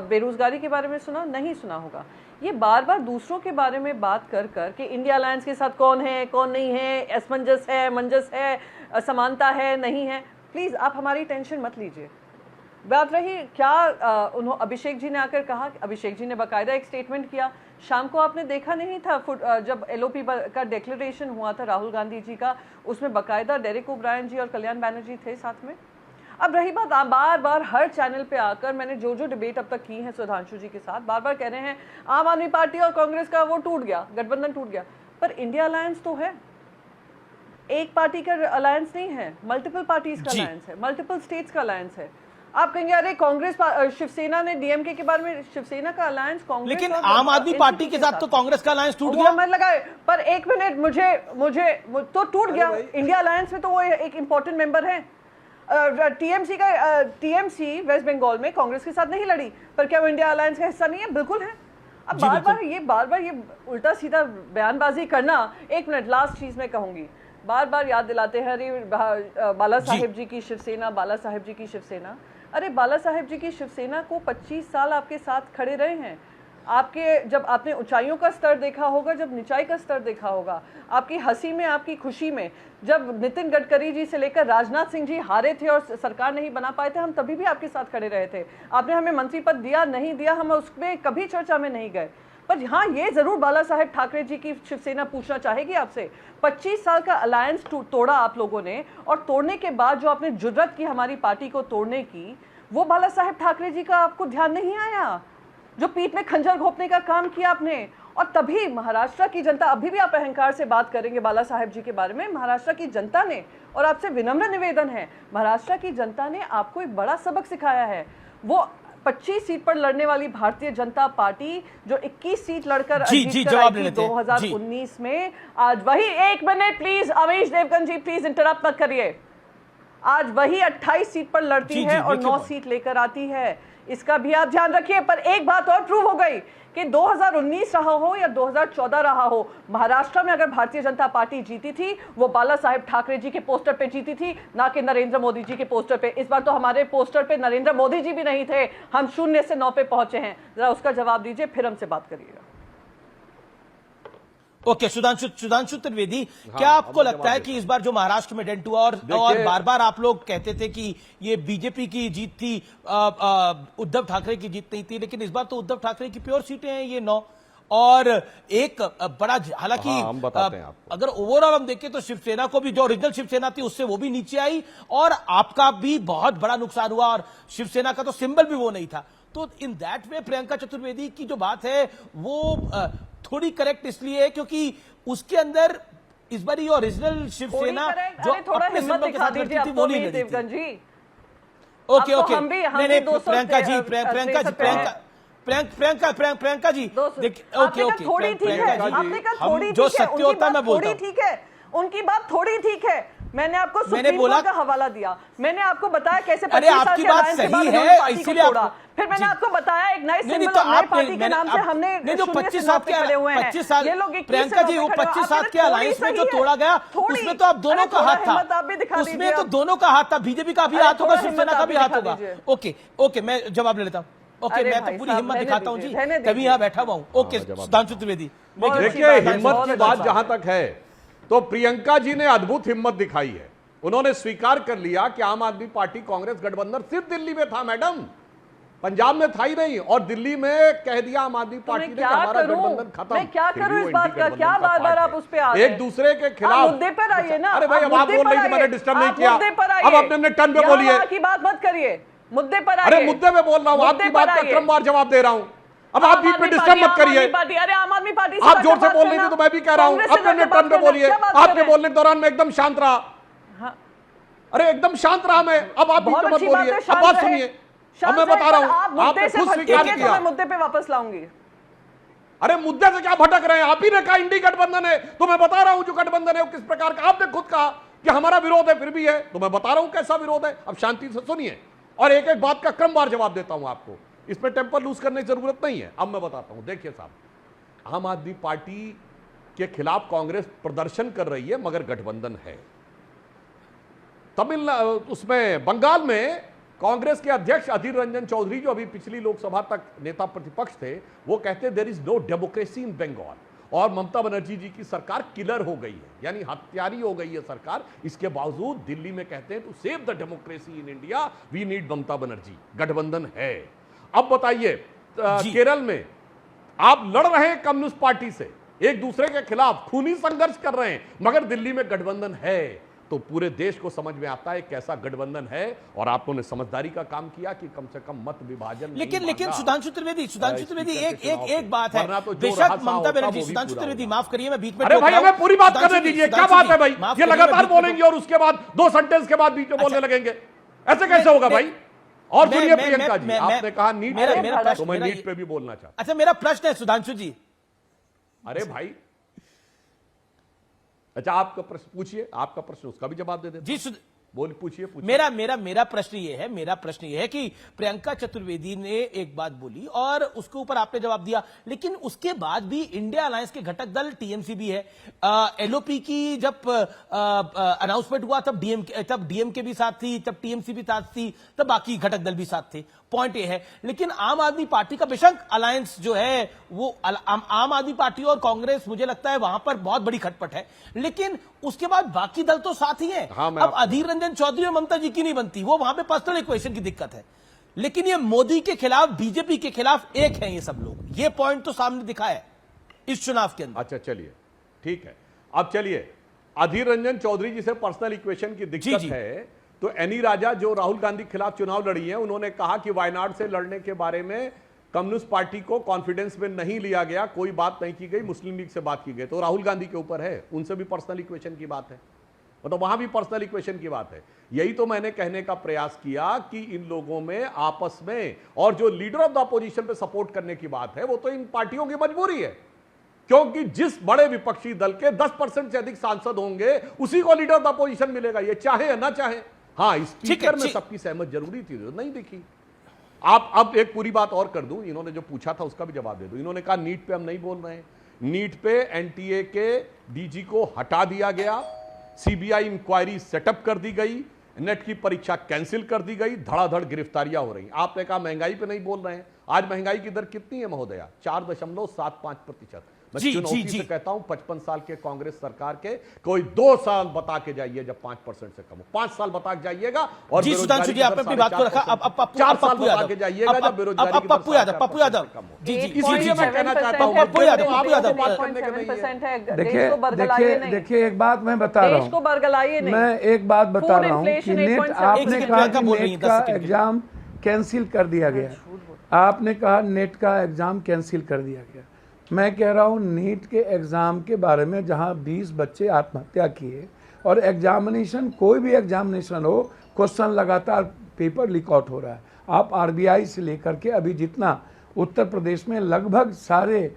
बेरोजगारी के बारे में सुना? नहीं सुना होगा। ये बार बार दूसरों के बारे में बात कर कर कि इंडिया अलायंस के साथ कौन है, कौन नहीं है, असमंजस है, मंजस है, असमानता है, नहीं है, प्लीज आप हमारी टेंशन मत लीजिए। बात रही क्या अभिषेक जी ने आकर कहा, अभिषेक जी ने बाकायदा एक स्टेटमेंट किया। शाम को आपने देखा नहीं था जब एलओपी का डिक्लेरेशन हुआ था राहुल गांधी जी का, उसमें बाकायदा डेरेक ओब्रायन जी और कल्याण बैनर्जी थे साथ में। अब रही बात, आप बार बार हर चैनल पे आकर, मैंने जो जो डिबेट अब तक की है सुधांशु जी के साथ, बार बार कह रहे हैं आम आदमी पार्टी और कांग्रेस का वो टूट गया, गठबंधन टूट गया, पर इंडिया अलायंस तो है, एक पार्टी का अलायंस नहीं है, मल्टीपल पार्टीज का अलायंस है, मल्टीपल स्टेट्स का अलायंस है। आप कहेंगे अरे कांग्रेस शिवसेना ने डीएमके के बारे में, शिवसेना का अलायंस कांग्रेस, लेकिन आम आदमी पार्टी के साथ तो कांग्रेस का अलायंस टूट गया। मैं लगाए, पर एक मिनट, मुझे तो टूट गया। इंडिया अलायंस में तो वो एक इंपॉर्टेंट मेंबर है। टीएमसी वेस्ट बंगाल में कांग्रेस के साथ नहीं लड़ी, पर क्या वो इंडिया अलायंस का हिस्सा नहीं है? बिल्कुल है। अब बार बार ये उल्टा सीधा बयानबाजी करना। एक मिनट, लास्ट चीज मैं कहूंगी, बार बार याद दिलाते हैं अरे बाला साहेब जी की शिवसेना, बाला साहेब जी की शिवसेना। अरे बाला साहेब जी की शिवसेना को 25 साल आपके साथ खड़े रहे हैं। आपके, जब आपने ऊंचाइयों का स्तर देखा होगा, जब निचाई का स्तर देखा होगा, आपकी हंसी में, आपकी खुशी में, जब नितिन गडकरी जी से लेकर राजनाथ सिंह जी हारे थे और सरकार नहीं बना पाए थे, हम तभी भी आपके साथ खड़े रहे थे। आपने हमें मंत्री पद दिया, नहीं दिया, हम उसमें कभी चर्चा में नहीं गए। पर हाँ, ये जरूर बाला साहेब ठाकरे जी की शिवसेना पूछना चाहेगी आपसे, 25 साल का अलायंस तोड़ा आप लोगों ने, और तोड़ने के बाद जो आपने जुर्रत की हमारी पार्टी को तोड़ने की, वो बाला साहेब ठाकरे जी का आपको ध्यान नहीं आया? जो पीठ में खंजर घोंपने का काम किया आपने। और तभी महाराष्ट्र की जनता, अभी भी आप अहंकार से बात करेंगे बाला साहेब जी के बारे में, महाराष्ट्र की जनता ने, और आपसे विनम्र निवेदन है, महाराष्ट्र की जनता ने आपको एक बड़ा सबक सिखाया है। वो 25 सीट पर लड़ने वाली भारतीय जनता पार्टी जो 21 सीट लड़कर जीत कर आई थी 2019 में, आज वही, 1 minute please Amish Devgan ji, please interrupt मत करिए, आज वही 28 सीट पर लड़ती है और 9 सीट लेकर आती है। इसका भी आप ध्यान रखिए। पर एक बात और प्रूव हो गई कि 2019 रहा हो या 2014 रहा हो, महाराष्ट्र में अगर भारतीय जनता पार्टी जीती थी वो बाला साहेब ठाकरे जी के पोस्टर पे जीती थी, ना कि नरेंद्र मोदी जी के पोस्टर पे। इस बार तो हमारे पोस्टर पे नरेंद्र मोदी जी भी नहीं थे, हम 0 से 9 पे पहुंचे हैं। जरा उसका जवाब दीजिए, फिर हमसे बात करिएगा। ओके, सुधांशु त्रिवेदी, क्या आपको लगता है कि इस बार जो महाराष्ट्र में डेंट हुआ, और बार बार आप लोग कहते थे कि ये बीजेपी की जीत थी, उद्धव ठाकरे की जीत नहीं थी, लेकिन इस बार तो उद्धव ठाकरे की प्योर सीटें हैं ये 9, और एक बड़ा, हालांकि अगर ओवरऑल हम देखें तो शिवसेना को भी, जो ओरिजिनल शिवसेना थी उससे वो भी नीचे आई, और आपका भी बहुत बड़ा नुकसान हुआ, और शिवसेना का तो सिंबल भी वो नहीं था। तो in that way Priyanka Chaturvedi की जो बात है वो थोड़ी करेक्ट इसलिए है क्योंकि उसके अंदर इस बार ये ओरिजिनल शिवसेना जो अपने सिंबल के साथ लड़ती थी वो नहीं लड़ी थी। ओके ओके, नहीं प्रियंका जी, प्रियंका जी ओके ओके, थोड़ी ठीक है, आपने कहा थोड़ी जो सत्य होता है मैं बोलता हूं, ठीक है, उनकी बात थोड़ी ठीक है। मैंने आपको सुप्रीम कोर्ट का हवाला दिया, मैंने आपको बताया कैसे 25 साल के अलायंस के बाद उन्होंने पार्टी को तोड़ा, फिर मैंने आपको बताया एक नए सिंबल, नई पार्टी के नाम से हमने जो 25 साल के खड़े हुए हैं, 25 साल, प्रियंका जी वो 25 साल के अलायंस में जो तोड़ा गया उसमें तो आप दोनों का हाथ था, उसमें तो दोनों का हाथ था, बीजेपी का भी हाथ होगा, शिवसेना का भी हाथ होगा। ओके ओके, मैं जवाब ले लेता हूँ। ओके, मैं तो पूरी हिम्मत दिखाता हूँ जी, तभी यहाँ बैठा हुआ हूँ। ओके सुधांशु त्रिवेदी, देखिए हिम्मत की बात जहां तक है तो प्रियंका जी ने अद्भुत हिम्मत दिखाई है। उन्होंने स्वीकार कर लिया कि आम आदमी पार्टी कांग्रेस गठबंधन सिर्फ दिल्ली में था मैडम, पंजाब में था ही नहीं, और दिल्ली में कह दिया आम आदमी पार्टी ने कि हमारा गठबंधन खत्म। मैं क्या करूं इस बात का, क्या बार बार आप उस पे आ रहे हैं? एक दूसरे के खिलाफ मुद्दे पर आइए ना। अरे भाई अब आप बोल रही थी, मैंने डिस्टर्ब नहीं किया, अब आप अपने टर्न पे बोलिए, की बात मत करिए, मुद्दे पर आइए। अरे मुद्दे पे बोल रहा हूँ, आपकी बात का क्रमवार जवाब दे रहा हूँ, अब आप बीच में डिस्टर्ब मत करिए। अरे आम आदमी पार्टी आप जोर से बोल रही थी तो मैं भी कह रहा हूँ, अपने टर्न पे बोलिए। आपके बोलने के दौरान मैं एकदम शांत रहा, अरे एकदम शांत रहा मैं, अब आप बीच में मत बोलिए, अब बात सुनिए, अब मैं बता रहा हूं, आपने खुद स्वीकार किया। मैं मुद्दे पे वापस लाऊंगी। अरे मुद्दे से क्या भटक रहे हैं, आप ही ने कहा इंडी गठबंधन है, तो मैं बता रहा हूं जो गठबंधन है वो किस प्रकार का। आपने खुद कहा कि हमारा विरोध है, फिर भी है, तो मैं बता रहा हूं कैसा विरोध है। अब शांति से सुनिए और एक एक बात का क्रमवार जवाब देता हूं आपको, इसमें टेम्पर लूज करने की जरूरत नहीं है। अब मैं बताता हूं, देखिए साहब, आम आदमी पार्टी के खिलाफ कांग्रेस प्रदर्शन कर रही है मगर गठबंधन है। तमिलनाडु, उसमें बंगाल में कांग्रेस के अध्यक्ष अधीर रंजन चौधरी जो अभी पिछली लोकसभा तक नेता प्रतिपक्ष थे, वो कहते हैं there is no democracy in Bengal, और ममता बनर्जी जी की सरकार किलर हो गई है, यानी हत्यारी हो गई है सरकार। इसके बावजूद दिल्ली में कहते हैं to save the democracy in India we need Mamata Banerjee, गठबंधन है। अब बताइए केरल में आप लड़ रहे हैं कम्युनिस्ट पार्टी से, एक दूसरे के खिलाफ खूनी संघर्ष कर रहे हैं, मगर दिल्ली में गठबंधन है, तो पूरे देश को समझ में आता है कैसा गठबंधन है। और आप लोगों ने समझदारी का काम किया कि कम से कम मत विभाजन। लेकिन सुधांशु त्रिवेदी एक बात है, बेशक ममता बनर्जी, सुधांशु त्रिवेदी माफ करिए मैं बीच में, अरे भाई हमें पूरी बात करने दीजिए, क्या बात है भाई, ये लगातार बोलेंगे और उसके बाद 2 सेंटेंस के बाद बीच में बोलने लगेंगे, ऐसे कैसे होगा भाई। और सुनिए प्रियंका जी, आपने कहा नीट, तो मैं नीट पे भी बोलना चाहता। अच्छा मेरा प्रश्न है सुधांशु जी। अरे भाई अच्छा आपका प्रश्न पूछिए, आपका प्रश्न उसका भी जवाब दे दे जी। बोल पूछिए। मेरा प्रश्न ये है कि प्रियंका चतुर्वेदी ने एक बात बोली और उसके ऊपर आपने जवाब दिया, लेकिन उसके बाद भी इंडिया अलायंस के घटक दल टीएमसी भी है। एलओपी की जब अनाउंसमेंट हुआ तब डीएमके भी साथ थी, तब टीएमसी भी साथ थी, तब बाकी घटक दल भी साथ थे। पॉइंट ये है, लेकिन आम आदमी पार्टी का बेशक अलायंस जो है वो आम आदमी पार्टी और कांग्रेस, मुझे लगता है वहां पर बहुत बड़ी खटपट है, लेकिन उसके बाद बाकी दल तो साथ ही हैं। अब अधीर रंजन चौधरी और ममता जी की नहीं बनती, वो वहां पे पर्सनल इक्वेशन की दिक्कत है, लेकिन ये मोदी के खिलाफ, बीजेपी के खिलाफ एक है ये सब लोग, ये पॉइंट तो सामने दिखा है इस चुनाव के अंदर। अच्छा चलिए ठीक है, अब चलिए अधीर रंजन चौधरी जी से पर्सनल इक्वेशन की दिक्कत है, तो एनी राजा जो राहुल गांधी के खिलाफ चुनाव लड़ी है, उन्होंने कहा कि वायनाड से लड़ने के बारे में कम्युनिस्ट पार्टी को कॉन्फिडेंस में नहीं लिया गया, कोई बात नहीं की गई, मुस्लिम लीग से बात की गई, तो राहुल गांधी के ऊपर है, उनसे भी पर्सनल इक्वेशन की बात है, मतलब वहां भी पर्सनल इक्वेशन की बात है। यही तो मैंने कहने का प्रयास किया कि इन लोगों में आपस में, और जो लीडर ऑफ द अपोजिशन पे सपोर्ट करने की बात है वो तो इन पार्टियों की मजबूरी है, क्योंकि जिस बड़े विपक्षी दल के 10% से अधिक सांसद होंगे उसी को लीडर ऑफ द अपोजिशन मिलेगा, ये चाहे या ना चाहे। हाँ, स्पीकर में सबकी सहमत जरूरी थी, नहीं दिखी। आप अब एक पूरी बात और कर दूं, इन्होंने जो पूछा था उसका भी जवाब दे दूं। इन्होंने कहा नीट पे हम नहीं बोल रहे हैं, नीट पे एनटीए के डीजी को हटा दिया गया, सीबीआई इंक्वायरी सेटअप कर दी गई, नेट की परीक्षा कैंसिल कर दी गई, धड़ाधड़ गिरफ्तारियां हो रही। आपने कहा महंगाई पे नहीं बोल रहे हैं, आज महंगाई की दर कितनी है महोदया? 4.75%। मैं चुनौती से कहता हूं 55 साल के कांग्रेस सरकार के कोई 2 साल बता के जाइए जब 5% से कम हो, 5 साल बता के जाइएगा। और जी सुधांशु जी, आपने अपनी बात को रखा, अब 4 साल बता के जाइएगा जब बेरोजगारी की दर पप्पू यादव जी जी इसलिए मैं कहना चाहता हूं पप्पू यादव देखिए एक बात मैं बता रहा हूं, मैं एक बात बता रहा हूं कि नेट, आपने कहा कि नेट का एग्जाम कैंसिल कर दिया गया, आपने कहा नेट का एग्जाम कैंसिल कर दिया गया। मैं कह रहा हूं नीट के एग्जाम के बारे में, जहां 20 बच्चे आत्महत्या किए और एग्जामिनेशन, कोई भी एग्जामिनेशन हो, क्वेश्चन लगातार पेपर लीक आउट हो रहा है। आप आरबीआई से लेकर के अभी जितना उत्तर प्रदेश में लगभग सारे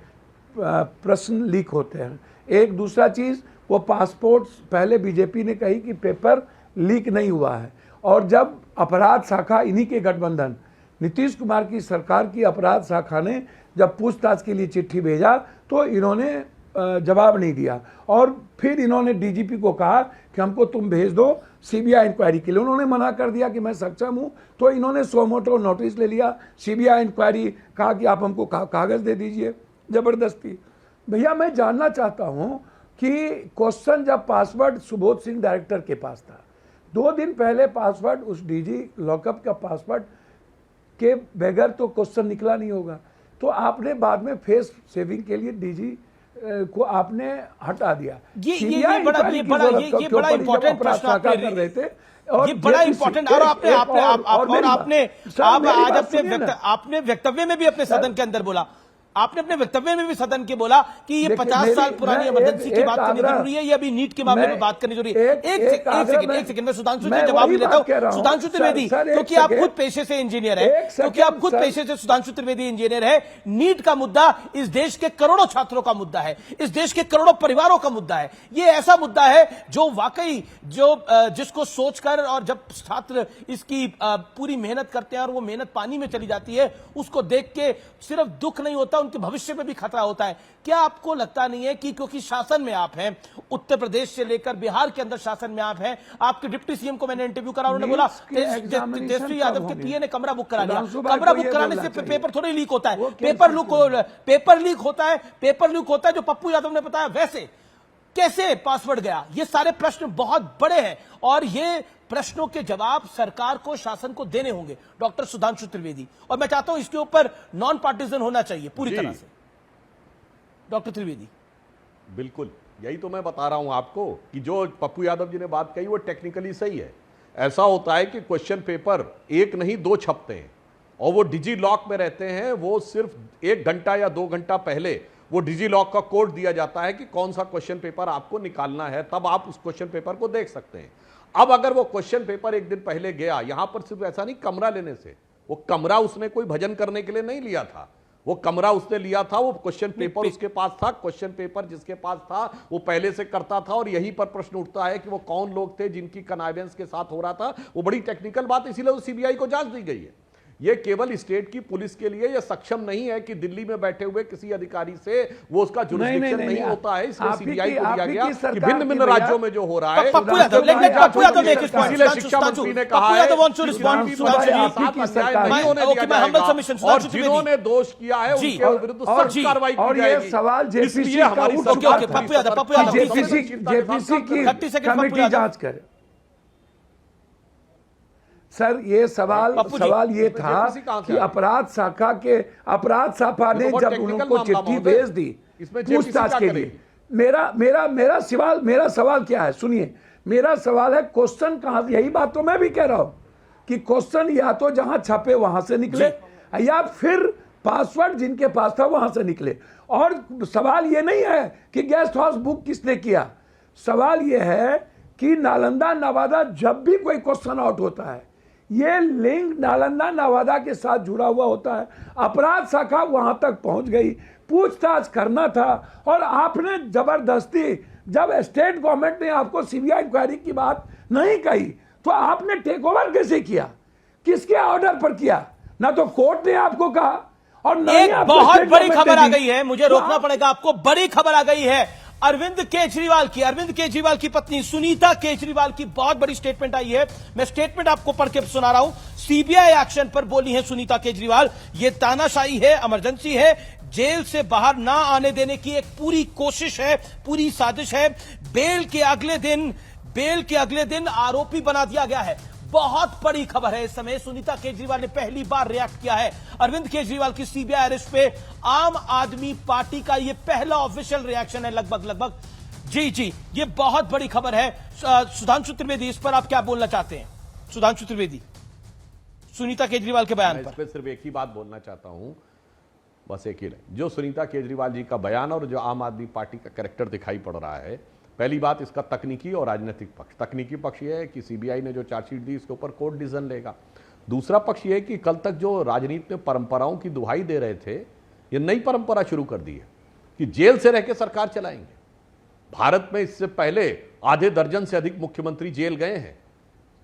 प्रश्न लीक होते हैं। एक दूसरा चीज़, वो पासपोर्ट, पहले बीजेपी ने कही कि पेपर लीक नहीं हुआ है, और जब अपराध शाखा, इन्हीं के गठबंधन नीतीश कुमार की सरकार की अपराध शाखा ने जब पूछताछ के लिए चिट्ठी भेजा तो इन्होंने जवाब नहीं दिया, और फिर इन्होंने डीजीपी को कहा कि हमको तुम भेज दो सीबीआई इंक्वायरी के लिए, उन्होंने मना कर दिया कि मैं सक्षम हूं, तो इन्होंने सोमोटो नोटिस ले लिया, सीबीआई इंक्वायरी, कहा कि आप हमको कागज दे दीजिए, जबरदस्ती। भैया मैं जानना चाहता हूं कि क्वेश्चन जब पासवर्ड सुबोध सिंह डायरेक्टर के पास था, 2 दिन पहले पासवर्ड, उस डीजी लॉकअप का पासवर्ड के बगैर तो क्वेश्चन निकला नहीं होगा, तो आपने बाद में फेस सेविंग के लिए डीजी को आपने हटा दिया। ये बड़ा इंपॉर्टेंट प्रश्न आप कर रहे थे, और ये बड़ा इंपॉर्टेंट, और आपने वक्तव्य में भी अपने सदन के अंदर बोला, आपने अपने वक्तव्य में भी सदन के बोला कि ये 50 साल पुरानी इमरजेंसी की बात करनी जरूरी है, ये अभी नीट के मामले में बात करनी जरूरी है। एक सेकंड में सुधांशु से जवाब भी लेता हूं। सुधांशु त्रिवेदी, क्योंकि आप खुद पेशे से इंजीनियर है, क्योंकि आप खुद पेशे से सुधांशु त्रिवेदी इंजीनियर है, नीट का मुद्दा इस देश के करोड़ों छात्रों का मुद्दा है, इस देश के करोड़ों परिवारों का मुद्दा है। ये ऐसा मुद्दा है जो वाकई जिसको सोचकर, और जब छात्र इसकी पूरी मेहनत करते हैं और वो मेहनत पानी में चली जाती है, उसको देख के सिर्फ दुख नहीं होता, उनके भविष्य में भी खतरा होता है। क्या आपको लगता नहीं है कि क्योंकि शासन में आप हैं, उत्तर प्रदेश से लेकर बिहार के अंदर शासन में आप हैं, आपके डिप्टी सीएम को मैंने इंटरव्यू करा, उन्होंने बोला तेजस्वी यादव के पीए ने कमरा बुक करा लिया। कमरा बुक कराने से पेपर थोड़ी लीक होता है, पेपर लीक होता है जो पप्पू यादव ने बताया। वैसे कैसे पासवर्ड गया? ये सारे प्रश्न बहुत बड़े हैं, और ये प्रश्नों के जवाब सरकार को, शासन को देने होंगे। डॉक्टर सुधांशु त्रिवेदी, और मैं चाहता हूं इसके ऊपर नॉन पार्टीजन होना चाहिए पूरी तरह से। डॉक्टर त्रिवेदी, बिल्कुल यही तो मैं बता रहा हूं आपको कि जो पप्पू यादव जी ने बात कही वो टेक्निकली सही है। ऐसा होता है कि क्वेश्चन पेपर 1 नहीं 2 छपते हैं, और वो डिजी लॉक में रहते हैं, वो सिर्फ 1 घंटा या 2 घंटा पहले वो डिजी लॉक का कोड दिया जाता है कि कौन सा क्वेश्चन पेपर आपको निकालना है, तब आप उस क्वेश्चन पेपर को देख सकते हैं। अब अगर वो क्वेश्चन पेपर 1 दिन पहले गया, यहां पर सिर्फ ऐसा नहीं कमरा लेने से, वो कमरा उसने कोई भजन करने के लिए नहीं लिया था, वो कमरा उसने लिया था, वो क्वेश्चन पेपर उसके पास था, क्वेश्चन पेपर जिसके पास था वो पहले से करता था। और यहीं पर प्रश्न उठता है कि वो कौन लोग थे जिनकी कनाइवेंस के साथ हो रहा था, वो बड़ी टेक्निकल बात, इसीलिए वो सीबीआई को जांच दी गई है। ये केवल स्टेट की पुलिस के लिए यह सक्षम नहीं है कि दिल्ली में बैठे हुए किसी अधिकारी से वो उसका जुरिस्डिक्शन नहीं होता है, इसलिए सीबीआई को दिया गया कि भिन्न भिन्न राज्यों में जो हो रहा है। इसीलिए शिक्षा मंत्री ने कहा है और जिन्होंने दोष किया है उनके विरुद्ध सख्त कार्रवाई की जाएगी। इसलिए हमारी जेपीसी की कमेटी जांच करे। सर ये सवाल ये था कि अपराध शाखा ने जब उनको चिट्ठी भेज दी पूछताछ के लिए, मेरा सवाल क्या है, सुनिए, मेरा सवाल है क्वेश्चन कहां से? यही बात तो मैं भी कह रहा हूं कि क्वेश्चन या तो जहां छपे वहां से निकले, या फिर पासवर्ड जिनके पास था वहां से निकले। और सवाल ये नहीं है कि गेस्ट हाउस बुक किसने किया, सवाल ये है कि नालंदा नवादा जब भी कोई क्वेश्चन आउट होता है, ये लिंक नालंदा नवादा के साथ जुड़ा हुआ होता है। अपराध शाखा वहां तक पहुंच गई, पूछताछ करना था, और आपने जबरदस्ती, जब स्टेट गवर्नमेंट ने आपको सीबीआई इंक्वायरी की बात नहीं कही तो आपने टेक ओवर कैसे किया, किसके ऑर्डर पर किया? ना तो कोर्ट ने आपको कहा और न ही एक आपको बहुत स्टेट बड़ी गवर्नमेंट खबर ने आ दी। गई है, मुझे रोकना पड़ेगा आपको। बड़ी खबर आ गई है अरविंद केजरीवाल की पत्नी सुनीता केजरीवाल की बहुत बड़ी स्टेटमेंट आई है। मैं स्टेटमेंट आपको पढ़ के सुना रहा हूं। सीबीआई एक्शन पर बोली है सुनीता केजरीवाल, ये तानाशाही है, इमरजेंसी है, जेल से बाहर ना आने देने की एक पूरी कोशिश है, पूरी साजिश है। बेल के अगले दिन आरोपी बना दिया गया है। बहुत बड़ी खबर है। इस समय सुनीता केजरीवाल ने पहली बार रिएक्ट किया है अरविंद केजरीवाल की सीबीआई अरेस्ट पे। आम आदमी पार्टी का यह पहला ऑफिशियल रिएक्शन है लगभग। जी, ये बहुत बड़ी खबर है। सुधांशु त्रिवेदी, इस पर आप क्या बोलना चाहते हैं? सुधांशु त्रिवेदी, सुनीता केजरीवाल के बयान पर। सिर्फ एक ही बात बोलना चाहता हूं, बस एक ही नहीं। जो सुनीता केजरीवाल जी का बयान और जो आम आदमी पार्टी का कैरेक्टर दिखाई पड़ रहा है, पहली बात इसका तकनीकी और राजनीतिक पक्ष। तकनीकी पक्ष यह है कि सीबीआई ने जो चार्जशीट दी इसके ऊपर कोर्ट डिसीजन लेगा। दूसरा पक्ष यह है कि कल तक जो राजनीति में परंपराओं की दुहाई दे रहे थे, ये नई परंपरा शुरू कर दी है कि जेल से रह के सरकार चलाएंगे। भारत में इससे पहले आधे दर्जन से अधिक मुख्यमंत्री जेल गए हैं,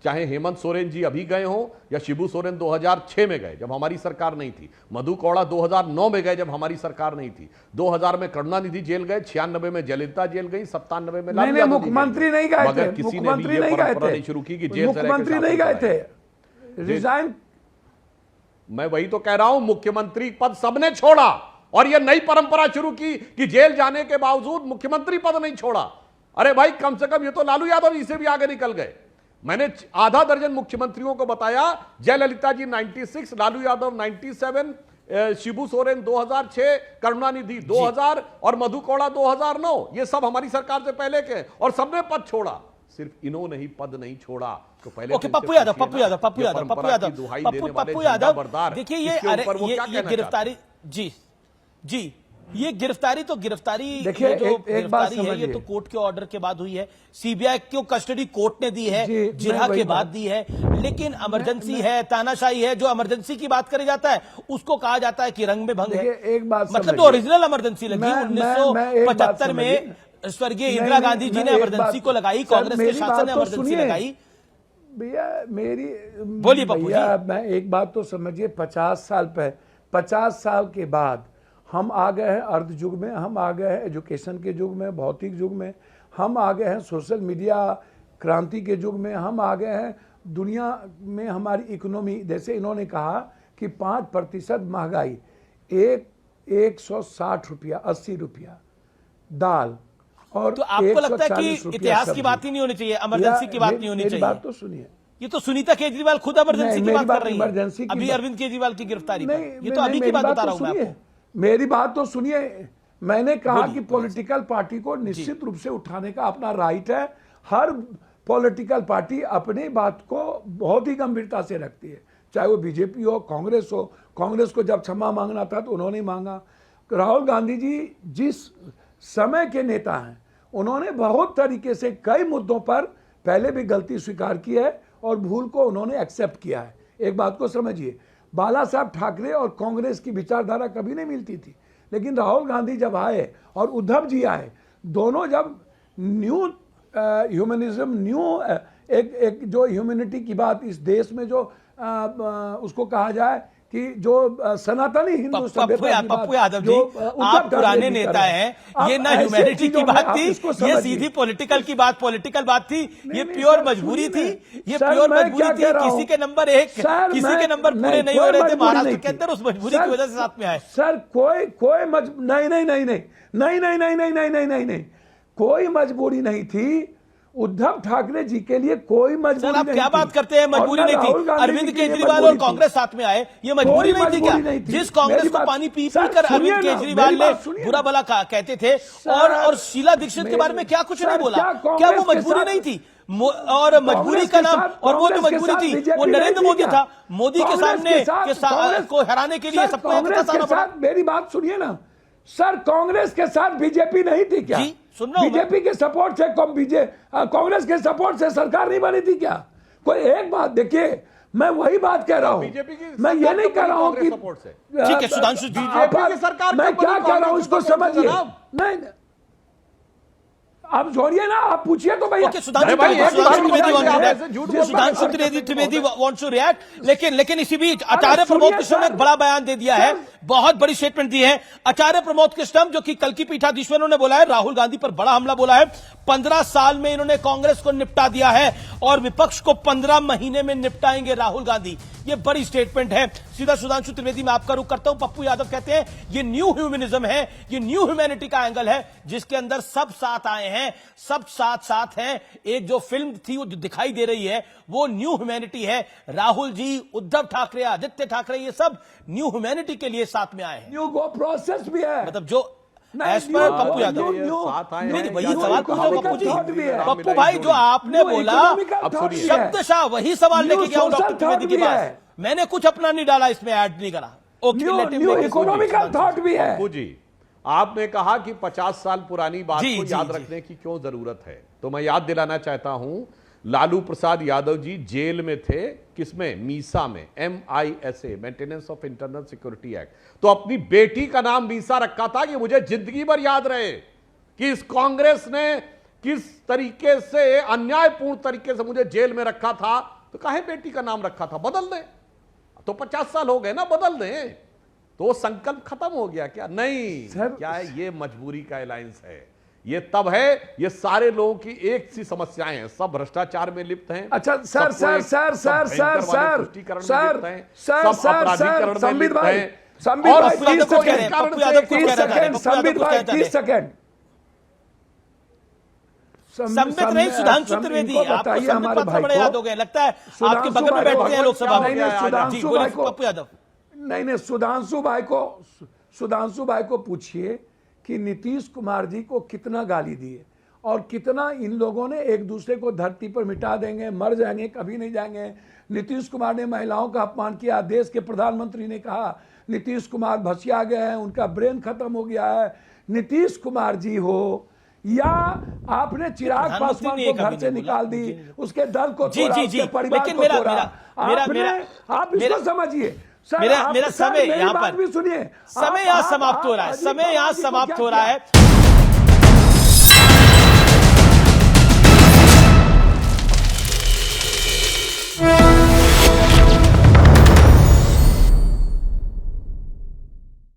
चाहे हेमंत सोरेन जी अभी गए हों या शिबू सोरेन 2006 में गए जब हमारी सरकार नहीं थी, मधु कौड़ा 2009 में गए जब हमारी सरकार नहीं थी, 2000 में करुणानिधि जेल गए, 96 में जयललिता जेल गई, 97 में लालू यादव मुख्यमंत्री नहीं गए थे, मगर किसी ने भी ये परंपरा नहीं शुरू की कि जेल से मुख्यमंत्री नहीं गए थे, रिजाइन। मैं वही तो कह रहा हूं, मुख्यमंत्री पद सबने छोड़ा और यह नई परंपरा शुरू की कि जेल जाने के बावजूद मुख्यमंत्री पद नहीं छोड़ा। अरे भाई, कम से कम ये तो लालू यादव जी से भी आगे निकल गए। मैंने आधा दर्जन मुख्यमंत्रियों को बताया, जयललिता जी 96, लालू यादव 97, शिबू सोरेन 2006, करुणानिधि 2000 और मधु कौड़ा 2009। ये सब हमारी सरकार से पहले के, और सबने पद छोड़ा, सिर्फ इन्होंने ही पद नहीं छोड़ा। तो पहले पप्पू यादव, देखिए ये गिरफ्तारी, जी ये गिरफ्तारी तो गिरफ्तारी, देखिए एक बात है, ये तो कोर्ट के ऑर्डर के बाद हुई है। सीबीआई को कस्टडी कोर्ट ने दी है, जिरहा के बाद दी है, लेकिन इमरजेंसी है, तानाशाही है। जो इमरजेंसी की बात करी जाता है उसको कहा जाता है कि रंग में भंग है। एक बात मतलब तो ओरिजिनल इमरजेंसी लगी 1975 में स्वर्गीय इंदिरा गांधी जी ने इमरजेंसी को लगाई, कांग्रेस के शासन ने इमरजेंसी लगाई। भैया मेरी बोलिए पप्पू जी। मैं एक बात तो समझिए, 50 साल के बाद हम आ गए हैं अर्ध युग में, हम आ गए हैं एजुकेशन के युग में, भौतिक युग में, हम आ गए हैं सोशल मीडिया क्रांति के युग में, हम आ गए हैं दुनिया में हमारी इकोनॉमी, जैसे इन्होंने कहा कि 5% महंगाई, 160 रुपया 80 रुपया दाल, और तो आपको लगता है कि इतिहास की बात ही नहीं होनी चाहिए, इमरजेंसी की बात नहीं होनी चाहिए? बात तो सुनिए, ये तो सुनीता केजरीवाल खुद इमरजेंसी की बात कर रही है अभी अरविंद केजरीवाल की गिरफ्तारी पर। ये तो अभी की बात बता रहा हूं मैं आपको। मेरी बात तो सुनिए। मैंने कहा कि पॉलिटिकल पार्टी को निश्चित रूप से उठाने का अपना राइट है। हर पॉलिटिकल पार्टी अपनी बात को बहुत ही गंभीरता से रखती है, चाहे वो बीजेपी हो, कांग्रेस हो। कांग्रेस को जब क्षमा मांगना था तो उन्होंने मांगा। राहुल गांधी जी जिस समय के नेता हैं, उन्होंने बहुत तरीके से कई मुद्दों पर पहले भी गलती स्वीकार की है और भूल को उन्होंने एक्सेप्ट किया है। एक बात को समझिए, बाला साहब ठाकरे और कांग्रेस की विचारधारा कभी नहीं मिलती थी, लेकिन राहुल गांधी जब आए और उद्धव जी आए, दोनों जब न्यू ह्यूमनिज्म, न्यू एक जो ह्यूमैनिटी की बात इस देश में जो उसको कहा जाए कि जो सनातनी हिंदू पप्पू यादव जी, आप पुराने नेता हैं, ये ना ह्यूमैनिटी की बात थी, ये सीधी पॉलिटिकल की बात, पॉलिटिकल बात थी, ये प्योर मजबूरी थी, ये प्योर मजबूरी थी। किसी के नंबर 1, किसी के नंबर पूरे नहीं हो रहे थे महाराष्ट्र के अंदर, उस मजबूरी की वजह से साथ में आए। सर कोई नहीं, कोई मजबूरी नहीं थी। उद्धव ठाकरे जी के लिए कोई मजबूरी नहीं थी। आप क्या बात करते हैं? मजबूरी नहीं थी। अरविंद केजरीवाल और कांग्रेस साथ में आए, ये मजबूरी नहीं थी क्या? जिस कांग्रेस को पानी पी कर अरविंद केजरीवाल ने बुरा भला कहते थे, और शीला दीक्षित के बारे में क्या कुछ नहीं बोला, क्या वो मजबूरी नहीं थी? और मजबूरी का नाम, और वो जो मजबूरी थी वो नरेंद्र मोदी था। मोदी के सामने को हराने के लिए सबको कांग्रेस के साथ, मेरी बात सुनिए ना सर, कांग्रेस के साथ बीजेपी नहीं थी क्या? बीजेपी के सपोर्ट से कांग्रेस के सपोर्ट से सरकार नहीं बनी थी क्या? कोई एक बात देखिए, मैं वही बात कह रहा हूं, मैं ये नहीं कह रहा हूं कि ठीक है सुधांशु जी, बीजेपी की सरकार मैं क्या कह रहा हूं उसको समझिए। नहीं आप छोड़िए ना, आप पूछिए तो भैया। Sudhanshu Trivedi wants to react, लेकिन इसी बीच आचार्य प्रमोद कृष्ण ने एक बड़ा बयान दे दिया है, बहुत बड़ी स्टेटमेंट दी है आचार्य प्रमोद कृष्ण, जो कि कल की पीठाधीश्वरों ने बोला है राहुल गांधी पर बड़ा हमला बोला है। 15 साल में इन्होंने कांग्रेस को निपटा दिया है और विपक्ष को 15 महीने में निपटाएंगे राहुल गांधी। ये बड़ी स्टेटमेंट है। सीधा सुधांशु त्रिवेदी, मैं आपका रुख करता हूं। पप्पू यादव कहते हैं ये न्यू ह्यूमनिज्म है, ये न्यू ह्यूमैनिटी का एंगल है, जिसके अंदर सब साथ आए हैं, सब साथ हैं। एक जो फिल्म थी वो जो दिखाई दे रही है वो न्यू ह्यूमैनिटी है। राहुल जी, उद्धव ठाकरे, आदित्य ठाकरे, ये सब न्यू ह्यूमैनिटी के लिए साथ में आए हैं। न्यू गो प्रोसेस भी है, मतलब जो एज पर पप्पू यादव, वही सवाल पूछो पप्पू जी। पप्पू भाई, जो आपने बोला शब्दशाह वही सवाल लेके गया डॉक्टर त्रिवेदी के पास। मैंने कुछ अपना नहीं डाला, इसमें ऐड नहीं करा। इकोनॉमिकल थॉट भी है। पप्पू जी, आपने कहा कि 50 साल पुरानी बात को याद रखने की क्यों जरूरत है, तो मैं याद दिलाना चाहता हूं लालू प्रसाद यादव जी जेल में थे, किसमें? मीसा में, MISA, maintenance of internal security act. तो अपनी बेटी का नाम मीसा रखा था कि मुझे जिंदगी भर याद रहे कि इस कांग्रेस ने किस तरीके से, अन्यायपूर्ण तरीके से मुझे जेल में रखा था। तो काहे बेटी का नाम रखा था? बदल दें। तो 50 साल हो गए ना, बदल दें। तो वो संकल्प खत्म हो गया क्या? नहीं सर, क्या है, ये मजबूरी का अलायंस है। ये तब है, ये सारे लोगों की एक सी समस्याएं हैं, सब भ्रष्टाचार में लिप्त हैं। अच्छा सर संबित भाई 30 सेकंड। संबित नहीं, सुधांशु त्रिवेदी, आपको संबित पत्र बड़े याद हो गए, लगता है आपके बगल में बैठते हैं लोकसभा में। पप्पू यादव, नहीं, सुधांशु भाई को पूछिए कि नीतीश कुमार जी को कितना गाली दिए और कितना इन लोगों ने एक दूसरे को धरती पर मिटा देंगे, मर जाएंगे, कभी नहीं जाएंगे। नीतीश कुमार ने महिलाओं का अपमान किया, देश के प्रधानमंत्री ने कहा नीतीश कुमार भसिया गए हैं, उनका ब्रेन खत्म हो गया है। नीतीश कुमार जी हो या आपने चिराग पासवान को घर से निकाल दी, उसके दल को तोड़ा, उसके परिवार को तोड़ा। आप इसको समझिए। मेरा समय यहाँ पर भी सुनिए, समय यहाँ समाप्त हो रहा है, समय यहाँ समाप्त हो रहा है।